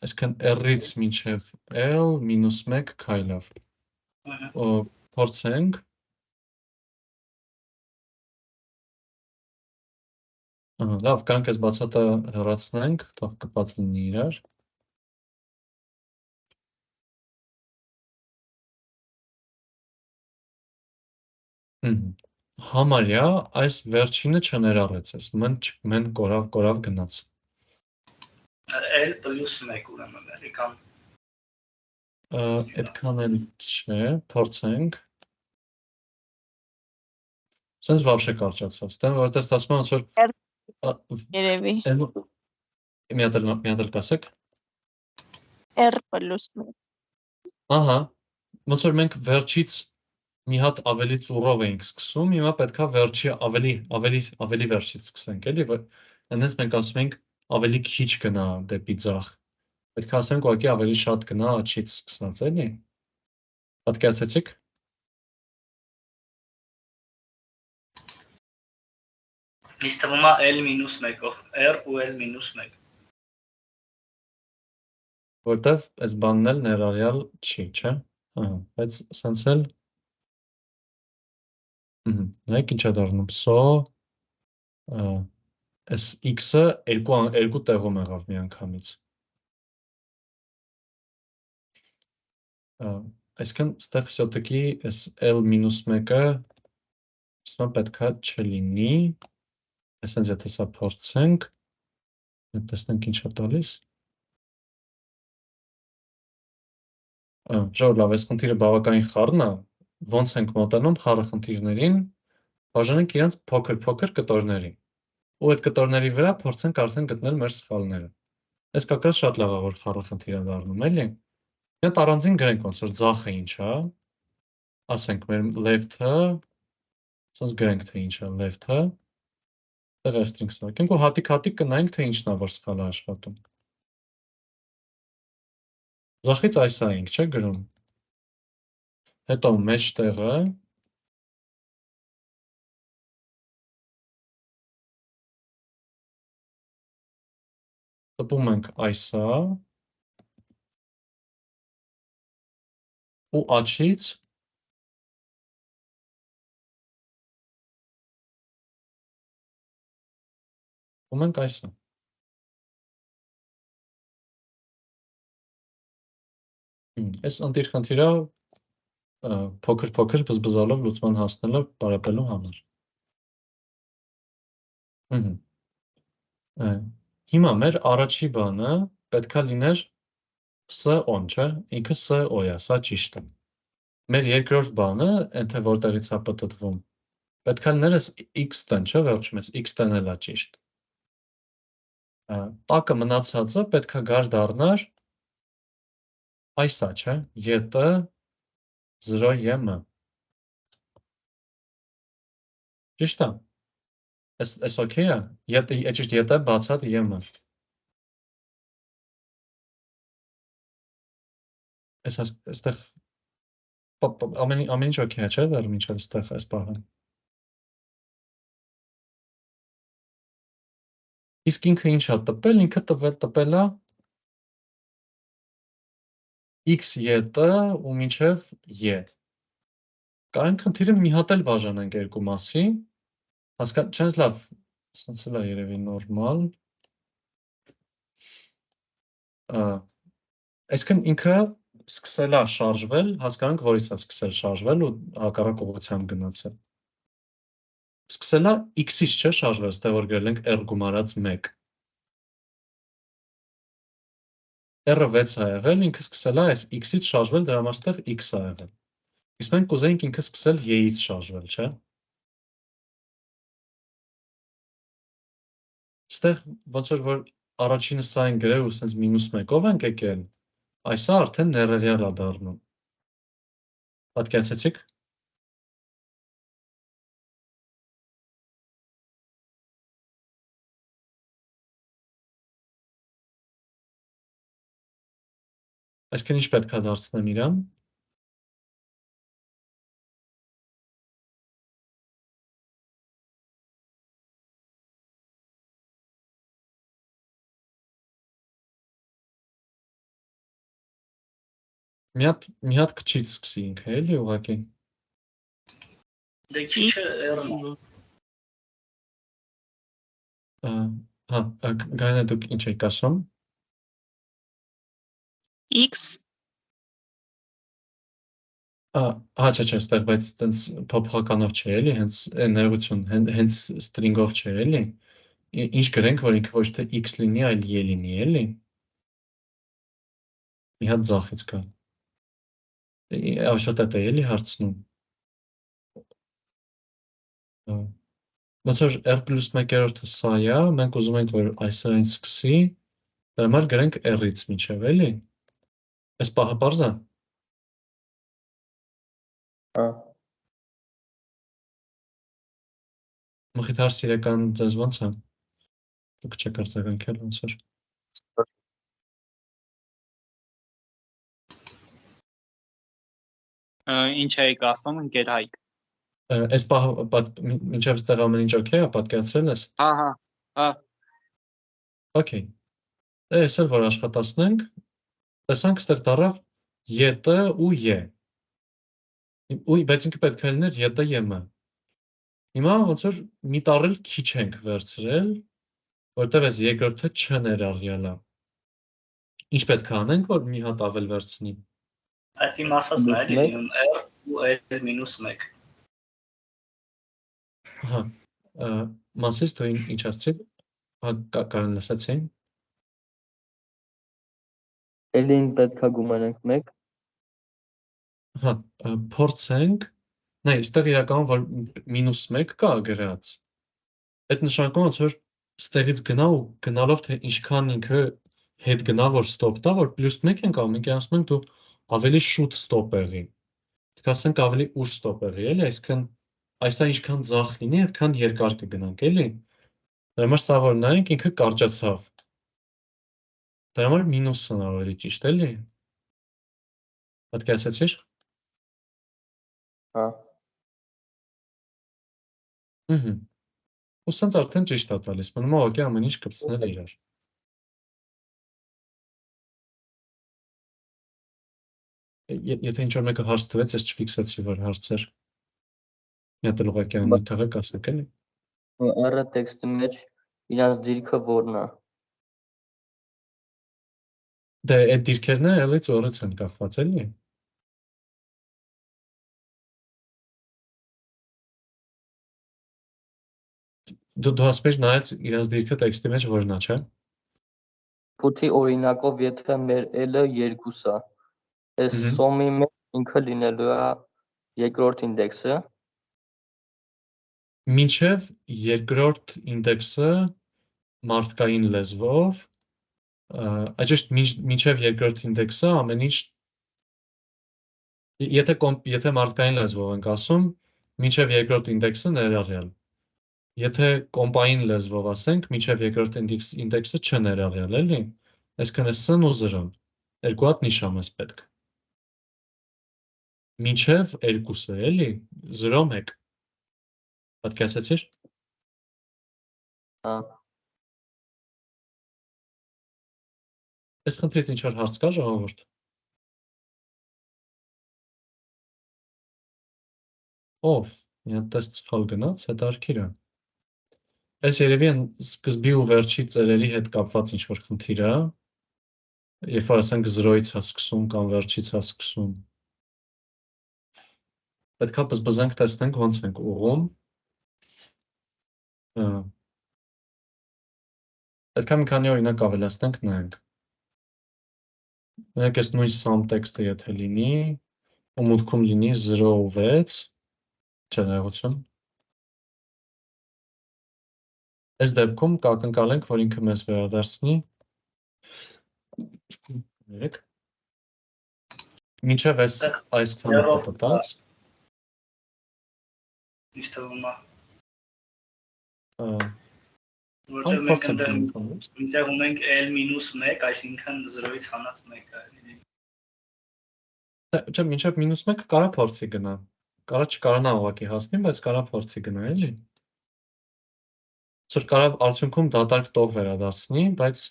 այսքան R-ից մինչև L մինուս 1 քայլով։ Փորձենք։ Լավ, կանք այս բացատը հեռացնենք, թող կպած լինի իրար։ Համարյա այս վերջինը չներառեցես, մեն կորավ գնաց։ L պլյուս 1 ուրեմն էլի կամ Այդքան էլ չէ, փորձենք։ Սենց վավշե կարճացավ, ստեմ, որտեղ ստացվում է ոնց որ Երևի մի հատ էլ կասեք։ R պլյուս 1։ Ահա, ոնց որ մենք վերջից մի հատ ավելի ծուռով էինք սկսում, հիմա պետքա վերջի ավելի վերջից սկսենք, էլի, այնպես մենք ասում ենք ավելի քիչ գնա դեպի ձախ։ Պետք է ասենք ուղղակի ավելի շատ գնա աչից սկսած, էլի։ Պատկերացեցիք։ ինձ թվում է L մինուս 1-ով R ու L մինուս 1։ Որտեվ այս բանն էլ ներառյալ չի, չէ՞։ Ահա, բայց սենց էլ նայեք ինչ է դառնում, այս x-ը երկու տեղում եղավ միանգամից։ Այսքան ստեղ всё-таки այս L մինուս 1-ը սա պետքա չլինի, այսենց եթե սա փորձենք, տեսնենք ինչ է տալիս։ Ժողով լավ, այս խնդիրը բավականին խառն է, ոնց ենք մոտենում խառը խնդիրներին, բաժանենք իրենց փոքր կտորների, ու այդ կտորների վրա փորձենք արդեն գտնել մեր սխալները։ Այս կակրած շատ լավ է, որ խառը խնդիր է դառնում, էլի։ Մենք առանձին գրենք ոնց որ ձախը ինչ է, ասենք մեր left-ը, ասենց գրենք թե ինչ է left-ը, տեղ string սարքենք ու հատիկ կնայենք թե ինչն է որ սխալ է աշխատում։ Ձախից այս էինք, չէ՞ գրում։ Հետո մեջտեղը տպում ենք այսա ու աչից տպում ենք այսա։ Այս ընտիր խնդիրը փոքր բզբզալով լուծման հասնելը պարապելու համար։ Հիմա մեր առաջի բանը պետքա լիներ S-on, չէ, ինքը S-o է, սա ճիշտ է։ Մեր երկրորդ բանը, այն թե որտեղից է պտտվում, պետքա լիներ այս x-տն, չէ, վերջում այս x-տն էլ է ճիշտ։ Տակը մնացածը պետքա գար դառնար այսա, չէ, ԵՏ 0ԵՄ։ Ճիշտ է։ Այս օքեյ է։ Ճիշտ ԵՏ բացատ ԵՄ։ Այստեղ ամեն ինչ օքեյ է, չէ՞, դեռ մինչև այստեղ այս պահը։ Իսկ ինքը ինչ է տպել, ինքը տպել է x ԵՏ ու մինչև ե։ Կարենք խնդիրը մի հատ էլ բաժանենք երկու մասի, չենց լավ, սենց էլ է երևի նորմալ։ Այսքան ինքը սկսել է շարժվել, հասկանանք որից է սկսել շարժվել ու հակառակ ուղղությամբ գնացել։ Սկսել է x-ից չէ շարժվել, ստեղ որ գրել ենք r գումարած 1։ R-ը 6 է եղել, ինքը սկսել է այս x-ից շարժվել, դրա համար ստեղ x է եղել։ Իսկ մենք կուզեինք ինքը սկսել y-ից շարժվել, չէ։ Ստեղ ոնց որ առաջինը սա են գրել ու սենց մինուս 1-ով ենք եկել, այսա արդեն ներառյալ է դառնում։ Պատկերացեցիք։ Այսքան ինչ պետք է դարձնեմ իրան։ մի հատ քչից սկսի ինքը, էլի ուղղակի։ Դե քիչը R-ն է։ Հա, գայնա դուք ինչ եք ասում։ X Հա, չէ, այստեղ, բայց տենց փոփոխականով չէ, էլի, հենց ներողություն, հենց string-ով չէ, էլի։ Ինչ գրենք, որ ինքը ոչ թե x լինի, այլ y լինի, էլի։ Մի հատ ձախից կա։ Շատ է էլի հարցնում։ Ոնց որ r+1/3-ը սա է, մենք ուզում ենք, որ այսրից սկսի, դրա համար գրենք r-ից միջև, էլի։ Այս պահը պարզ է։ Հա։ Մխիթար սիրական ձեզ ոնց է։ Դուք չեք արձագանքել ոնց որ։ Ինչ էիք ասում, ընկեր Հայկ։ Այս պահը մինչև ստեղ ամեն ինչ օքեյ է, պատկերացրել ես։ Հա։ Okay։ Այս էլ որ աշխատացնենք, տեսանք ստեղ դարավ ԵՏ ու Ե։ Բայց ինքը պետք է լիներ ԵՏ ԵՄ։ Հիմա ոնց որ մի տառել քիչ ենք վերցրել, որտեղ այս երկրորդը չներառյալ է։ Ինչ պետք է անենք, որ մի հատ ավել վերցնի։ Այդ իմ ասածն է, էլի լինում R ու L-1։ Հա, մասից դու ինչ ասցի, հա, կարան լսեցի։ Էլին պետք է գումարենք 1։ Հա, փորձենք, նայ, այստեղ իրականում որ -1 կա գրած։ Այդ նշանակում ոնց որ ստեղից գնա ու գնալով թե ինչքան ինքը հետ գնա որ ստոպ տա, որ +1 ենք անում, մենք ասում ենք դու ավելի շուտ ստոպ եղի։ Դուք ասենք ավելի ուշ ստոպ եղի, էլի, այսքան այսա ինչքան ձախ լինի, այդքան երկար կգնանք, էլի։ Դրա համար սա որ նայենք ինքը կարճացավ։ Դրա համար մինուսն է ավելի ճիշտ, էլի։ Պատկերացեցի՞ր։ Հա։ Ու սենց արդեն ճիշտ է տալիս, մնում է ուղղակի ամեն ինչ կպցնել իրար։ Եթե ինչ-որ մեկը հարց տվեց, ես չֆիքսեցի, որ հարց էր։ Մի հատ էլ ուղղակի անունի թվեք ասեք, էլի։ R տեքստի մեջ իրանց դիրքը որն է։ Դե այդ դիրքերն էլի ծորից են կախված, էլի։ Դու ասում ես նայած իրանց դիրքը տեքստի մեջ որն է, չէ։ Փութի օրինակով, եթե մեր L-ը 2 է, այս սոմի մեջ ինքը լինելու է երկրորդ ինդեքսը։ Մինչև երկրորդ ինդեքսը մարդկային լեզվով, այժմ մինչև երկրորդ ինդեքսը ամեն ինչ եթե մարդկային լեզվով ենք ասում, մինչև երկրորդ ինդեքսը ներառյալ։ Եթե կոմպային լեզվով ասենք, մինչև երկրորդ ինդեքսը չներառյալ, էլի։ Այսինքն S-ն ու 0-ն երկու հատ նիշամ ես պետք։ Մինչև 2-ը, էլի, 0-1։ Պատկերացեցի՞ր։ Հա։ Այս խնդրից ինչ-որ հարց կա, ժողովուրդ։ Ով, մի հատ տես սխալ գնաց, հետարքիր է։ Այս երևի են սկզբի ու վերջի ծերերի հետ կապված ինչ-որ խնդիր է, երբ որ ասենք 0-ից է սկսում կամ վերջից է սկսում։ Պետք է բզբզենք տեսնենք ոնց ենք ուղում։ Պետք է մի քանի օրինակ ավելացնենք նայենք։ Մենակ այս նույն sum տեքստը եթե լինի, ու մուտքում լինի 0 ու 6, չէ ներողություն։ Այս դեպքում կակնկալենք, որ ինքը մեզ վերադարձնի մինչև այսքանը պատտած։ Ինչ թվում է։ Որտեղ մենք այնտեղ ունենք L-1, այսինքն 0-ից հանած 1 է։ Չէ, մինչև -1 կարա փորձի գնա։ Կարա չկարանա ուղղակի հասնի, բայց կարա փորձի գնա, էլի։ Որ կարա արդյունքում դատարկ տող վերադարձնի, բայց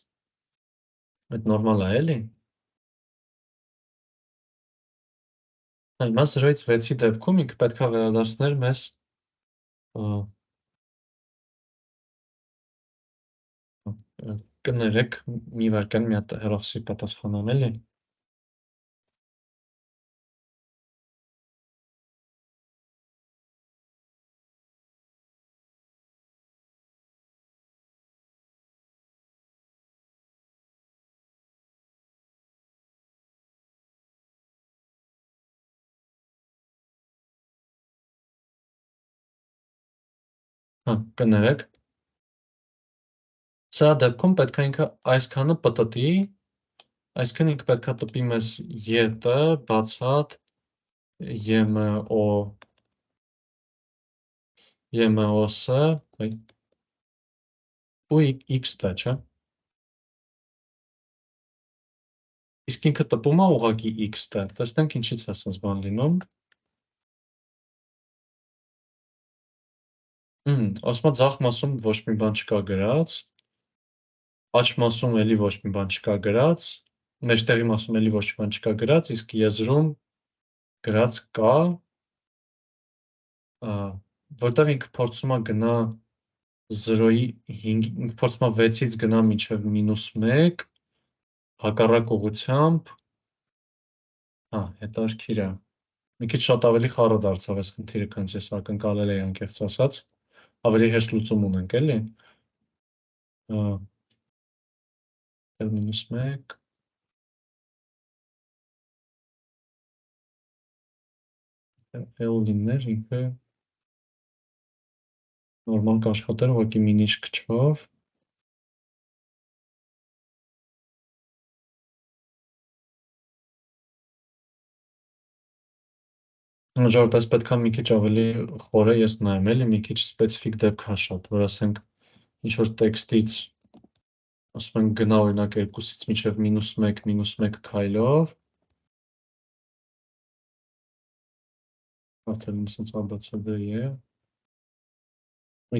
այդ նորմալ է, էլի։ Հիմա 0-ից 6-ի դեպքում ինքը պետք է վերադարձներ մեզ կներեք մի վարքան մի հատ հեռախոսի պատասխանեմ էլի։ Կներեք։ Սա դեպքում պետք է ինքը այսքանը պտտի, այսքան ինքը պետք է տպի մեզ ԵՏ բացատ ԵՄՕՍ ու X-ը, չէ։ Իսկ ինքը տպում է ուղղակի X-ը, տեսնենք ինչից է սենց բան լինում։ Ասում է ձախ մասում ոչ մի բան չկա գրած, աջ մասում էլի ոչ մի բան չկա գրած, մեջտեղի մասում էլի ոչ մի բան չկա գրած, իսկ եզրում գրած կա, որտեղ ինքը փորձում է գնա 0-ի 5, փորձում է 6-ից գնա մինչև -1, հակառակ ուղղությամբ, հետարքիր է, մի քիչ շատ ավելի խառը դարձավ այս խնդիրը, քանց ես ակնկալել էի անկեղծ ասած, ավելի հեշտ լուծում ունենք էլի, -1, L լիներ ինքը նորմալ կաշխատեր, ուղղակի մինիչ քչով, Ժողովուրդ, այս պետք է մի քիչ ավելի խորը ես նայեմ էլի, մի քիչ սպեցիֆիկ դեպք հա շատ, որ ասենք ինչ-որ տեքստից ասում ենք գնա օրինակ 2-ից մինչև -1 քայլով, արդեն սենց ABCD է,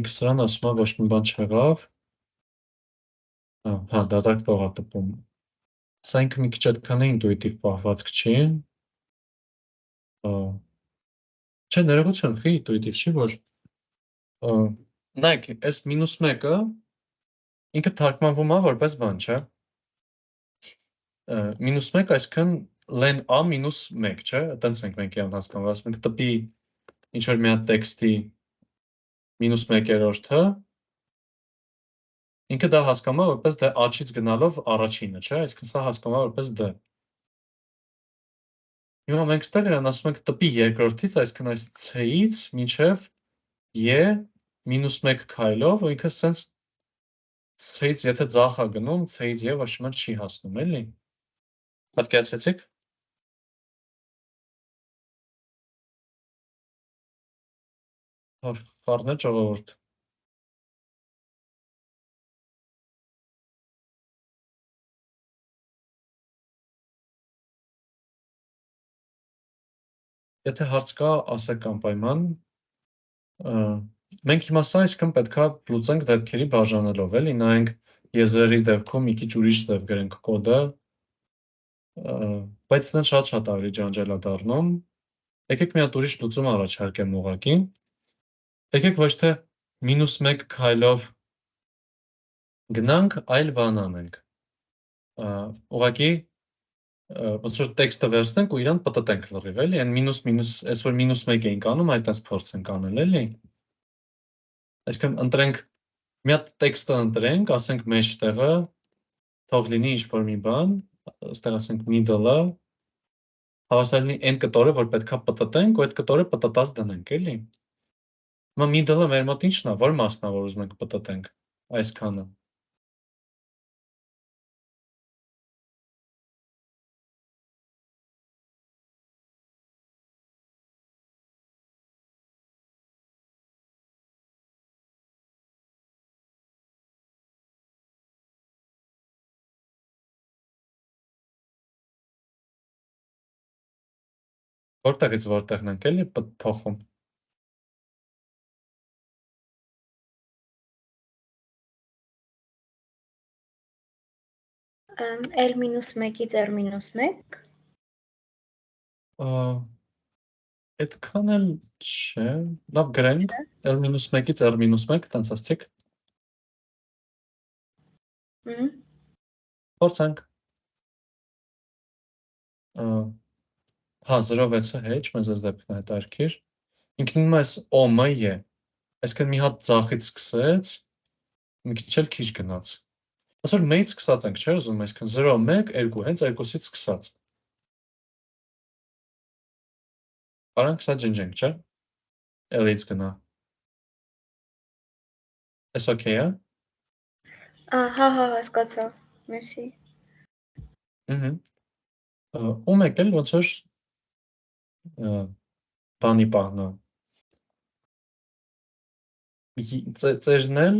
ինքը սրան ասում է ոչ մի բան չեղավ, դատարկ տող է տպում, սա ինքը մի քիչ այդքան է ինտուիտիվ պահվածք չի, չէ, ներողություն, խի ինտուիտիվ չի, որ նայեք, այս -1-ը ինքը թարգմանվում է որպես բան, չէ, -1 այսքան len a -1, չէ, այտենց ենք մենք իրան հասկանում, ասում ենք տպի ինչ-որ մի հատ տեքստի -1-րդը, ինքը դա հասկանում է որպես դե a-չից գնալով առաջինը, չէ, այսինքն սա հասկանում է որպես d։ Հիմա մենք ստեղ իրան ասում ենք տպի երկրորդից, այսինքն այս c-ից մինչև e -1 քայլով, ու ինքը սենց c-ից եթե ձախ է գնում, c-ից e ոչ մի չի հասնում, էլի։ Պատկերացրեցիք։ Խառն է ժողովուրդ։ Եթե հարց կա, ասեք անպայման, մենք հիմա սա այսքան պետքա լուծենք դեպքերի բաժանելով, էլի, նայենք եզրերի դեպքում մի քիչ ուրիշ դեպ գրենք կոդը, բայց դեն շատ ավելի ջանջել է դառնում, եկեք մի հատ ուրիշ լուծում առաջարկեմ ուղղակի, եկեք ոչ թե -1 քայլով գնանք, այլ բան անենք, ուղղակի ոնց որ տեքստը վերցնենք ու իրան պտտենք լրիվ, էլի, այն այս որ -1 էինք անում, այդպես փորձենք անել, էլի։ Այսինքն ընտրենք մի հատ տեքստը ընտրենք, ասենք մեջտեղը, թող լինի ինչ-որ մի բան, այստեղ ասենք middle-ը, հավասար լինի այն կտորը, որ պետքա պտտենք, ու այդ կտորը պտտած դնենք, էլի։ Հիմա middle-ը մեր մոտ ի՞նչն է, որ մասն է, որ ուզում ենք պտտենք, այսքանը։ Որտեղից որտեղն ենք էլի փոխում։ L -1-ից R-1։ Այդքան էլ չէ, լավ գրենք, L-1-ից R-1, տենց ասցիք, փորձենք, հա, 0.6-ը հեչ, մեզ ես դեպքն է հետարքիր, ինքն իմ այս O-ը է, այսքան մի հատ ձախից սկսեց, մի քիչ էլ քիչ գնաց, ոնց որ մեից սկսած ենք, չէ, ուզում այսքան 0, 1, 2, հենց 2-ից սկսած, Պարանք սա ջնջենք, չէ, L-ից գնա, ես okay է, Հա, հասկացա, մերսի։ ու մեկ էլ ոնց որ բանի պահնա, ծերն էլ,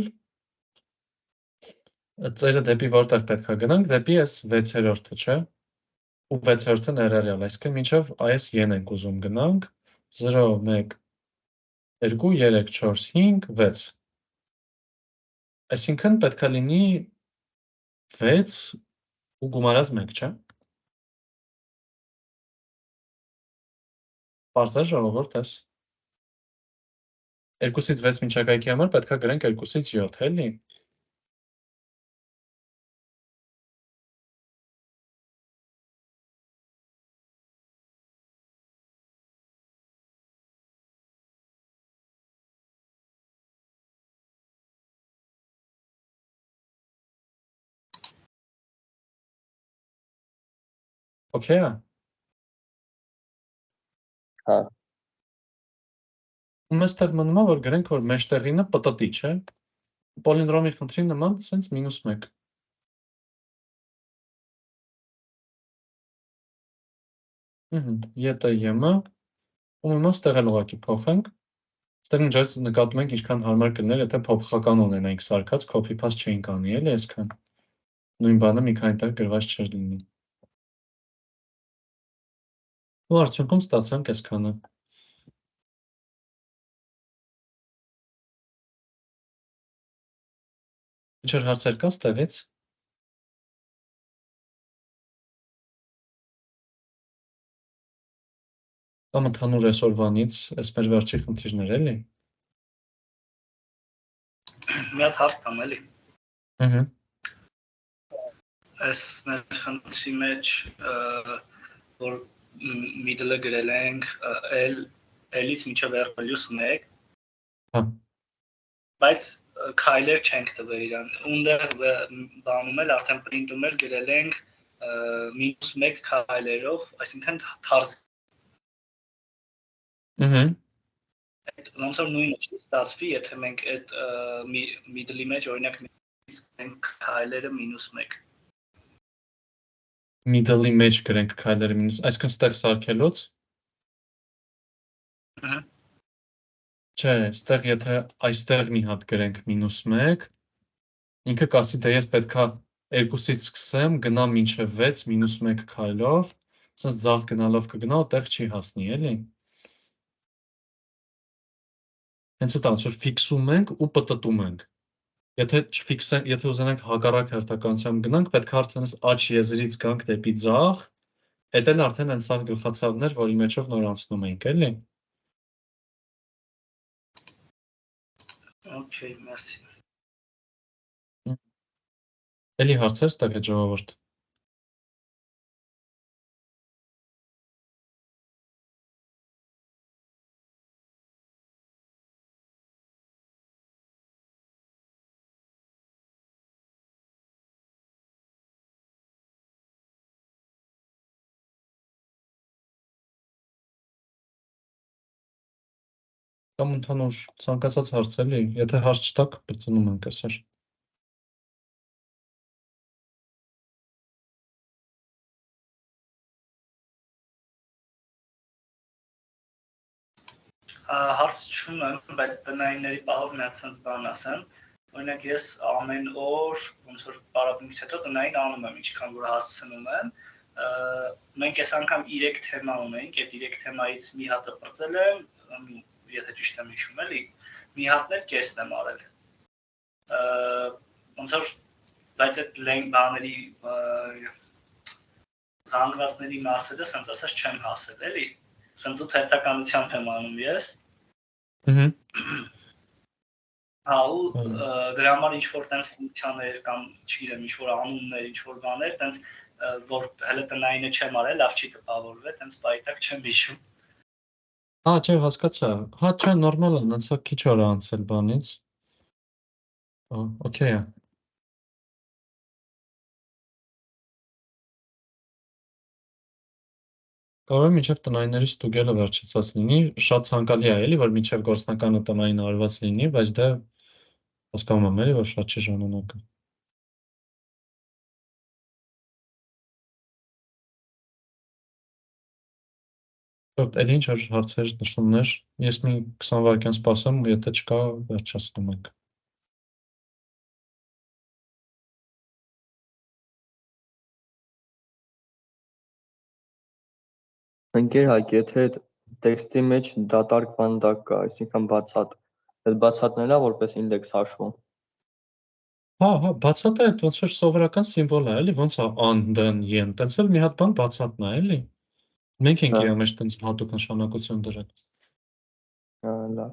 ծերը դեպի որտեղ պետք է գնանք, դեպի այս 6-րդը, չէ, ու 6-րդը ներառյալ, այսինքն մինչև այս են ենք ուզում գնանք, 0, 1, 2, 3, 4, 5, 6, այսինքն պետք է լինի 6 ու գումարած 1, չէ, պարզ է ժողովուրդ ես, 2-ից 6 մինչակայքի համար պետք է գրենք 2-ից 7, էլի, okay է, Հա, ու մեզ տեղ մնում է, որ գրենք, որ մեջտեղինը պտտի, չէ, պոլինդրոմի խնդրի նման, սենց -1, ետը եմը, ու հիմա ստեղ էլ ուղղակի փոխենք, ստեղ մինչ այս նկատում ենք ինչքան հարմար կլիներ, եթե փոփոխական ունենայինք սարքած, copy-paste չէինք անի, էլի այսքան, նույն բանը մի քանի տեղ գրված չէր լինի, ու արդյունքում ստացանք այսքանը, ինչ-որ հարցեր կա ստեղից, կամ ընդհանուր այսօրվանից, այս մեր վերջի խնդիրներ էլի, Մի հատ հարց տամ էլի։ Այս մեր խնդրի մեջ որ middle-ը գրել ենք L-ից մինչև R+1, հա, բայց քայլեր չենք տվել իրան։ Ունդեղ բանում էլ արդեն print-ում էլ գրել ենք -1 քայլերով, այսինքն թարս։ Ոնց որ նույնը չստացվի, եթե մենք այդ middle-ի մեջ օրինակ մենք քայլերը -1։ Middle-ի մեջ գրենք քայլերը մինուս, այսինքն ստեղ սարքելուց, չէ, ստեղ եթե այստեղ մի հատ գրենք -1, ինքը կասի, դե ես պետքա 2-ից սկսեմ, գնամ մինչև 6, -1 քայլով, սենց ձախ գնալով կգնա ու տեղ չի հասնի, էլի, հենց այդ ոնց որ ֆիքսում ենք ու պտտում ենք, եթե ուզենանք հակառակ հերթականությամբ գնանք, պետք է արդեն աջ եզրից գանք դեպի ձախ, էդ էլ արդեն հենց սա գլխացավն էր, որի մեջով նոր անցնում էինք, էլի։ Okay, merci։ Էլի հարցեր ստեղ հետ ժողովուրդ։ Կամ ընդհանուր ցանկացած հարց էլի, եթե հարց չտաք, բրծնում ենք այսօր։ Հարց չունեմ, բայց տնայինների պահով մի հատ sense բան ասեմ։ Օրինակ ես ամեն օր ոնց որ պարապմունքից հետո տնային անում եմ, ինչքան որ հասցնում եմ։ Մենք այս անգամ 3 թեմա ունենք, այդ 3 թեմայից մի հատը բրծել եմ, եթե ճիշտ եմ հիշում էլի, մի հատն էլ կեսն եմ արել։ Ոնց որ բայց այդ բաների զանգվածների մասերը sense ասած չեմ հասել, էլի։ սենց ու թերթականությամբ եմ անում ես։ Հա, ու դրա համար ինչ-որ տենց ֆունկցիաներ կամ չգիտեմ, ինչ-որ անուններ, ինչ-որ բաներ, տենց որ հələ տնայինը չեմ արել, լավ չի տպավորվել, տենց պայտակ չեմ հիշում։ Հա, չէ, հասկացա։ Հա, չէ, նորմալ է, նենց քիչ օր է անցել բանից։ Okay է։ Կարող է մինչև տնայինների ստուգելը վերջացած լինի, շատ ցանկալի է, էլի, որ մինչև գործնականը տնային արված լինի, բայց դե հասկանում եմ, էլի, որ շատ չի ժամանակը։ Էլի ինչ որ հարցեր, նշումներ, ես մի 20 վայրկյան սպասեմ, ու եթե չկա, վերջացնում ենք։ Ընկեր Հայկ, եթե այդ տեքստի մեջ դատարկ վանդակ կա, այսինքն բացատ, այդ բացատն էլա որպես ինդեքս հաշվում։ Հա, բացատը այդ ոնց որ սովորական սիմվոլ է, էլի, ոնց է ան, դն, են, տենց էլ մի հատ բան բացատն է, էլի։ Մենք ենք իր մեջ տենց հատուկ նշանակություն դրել։ Հա, լավ։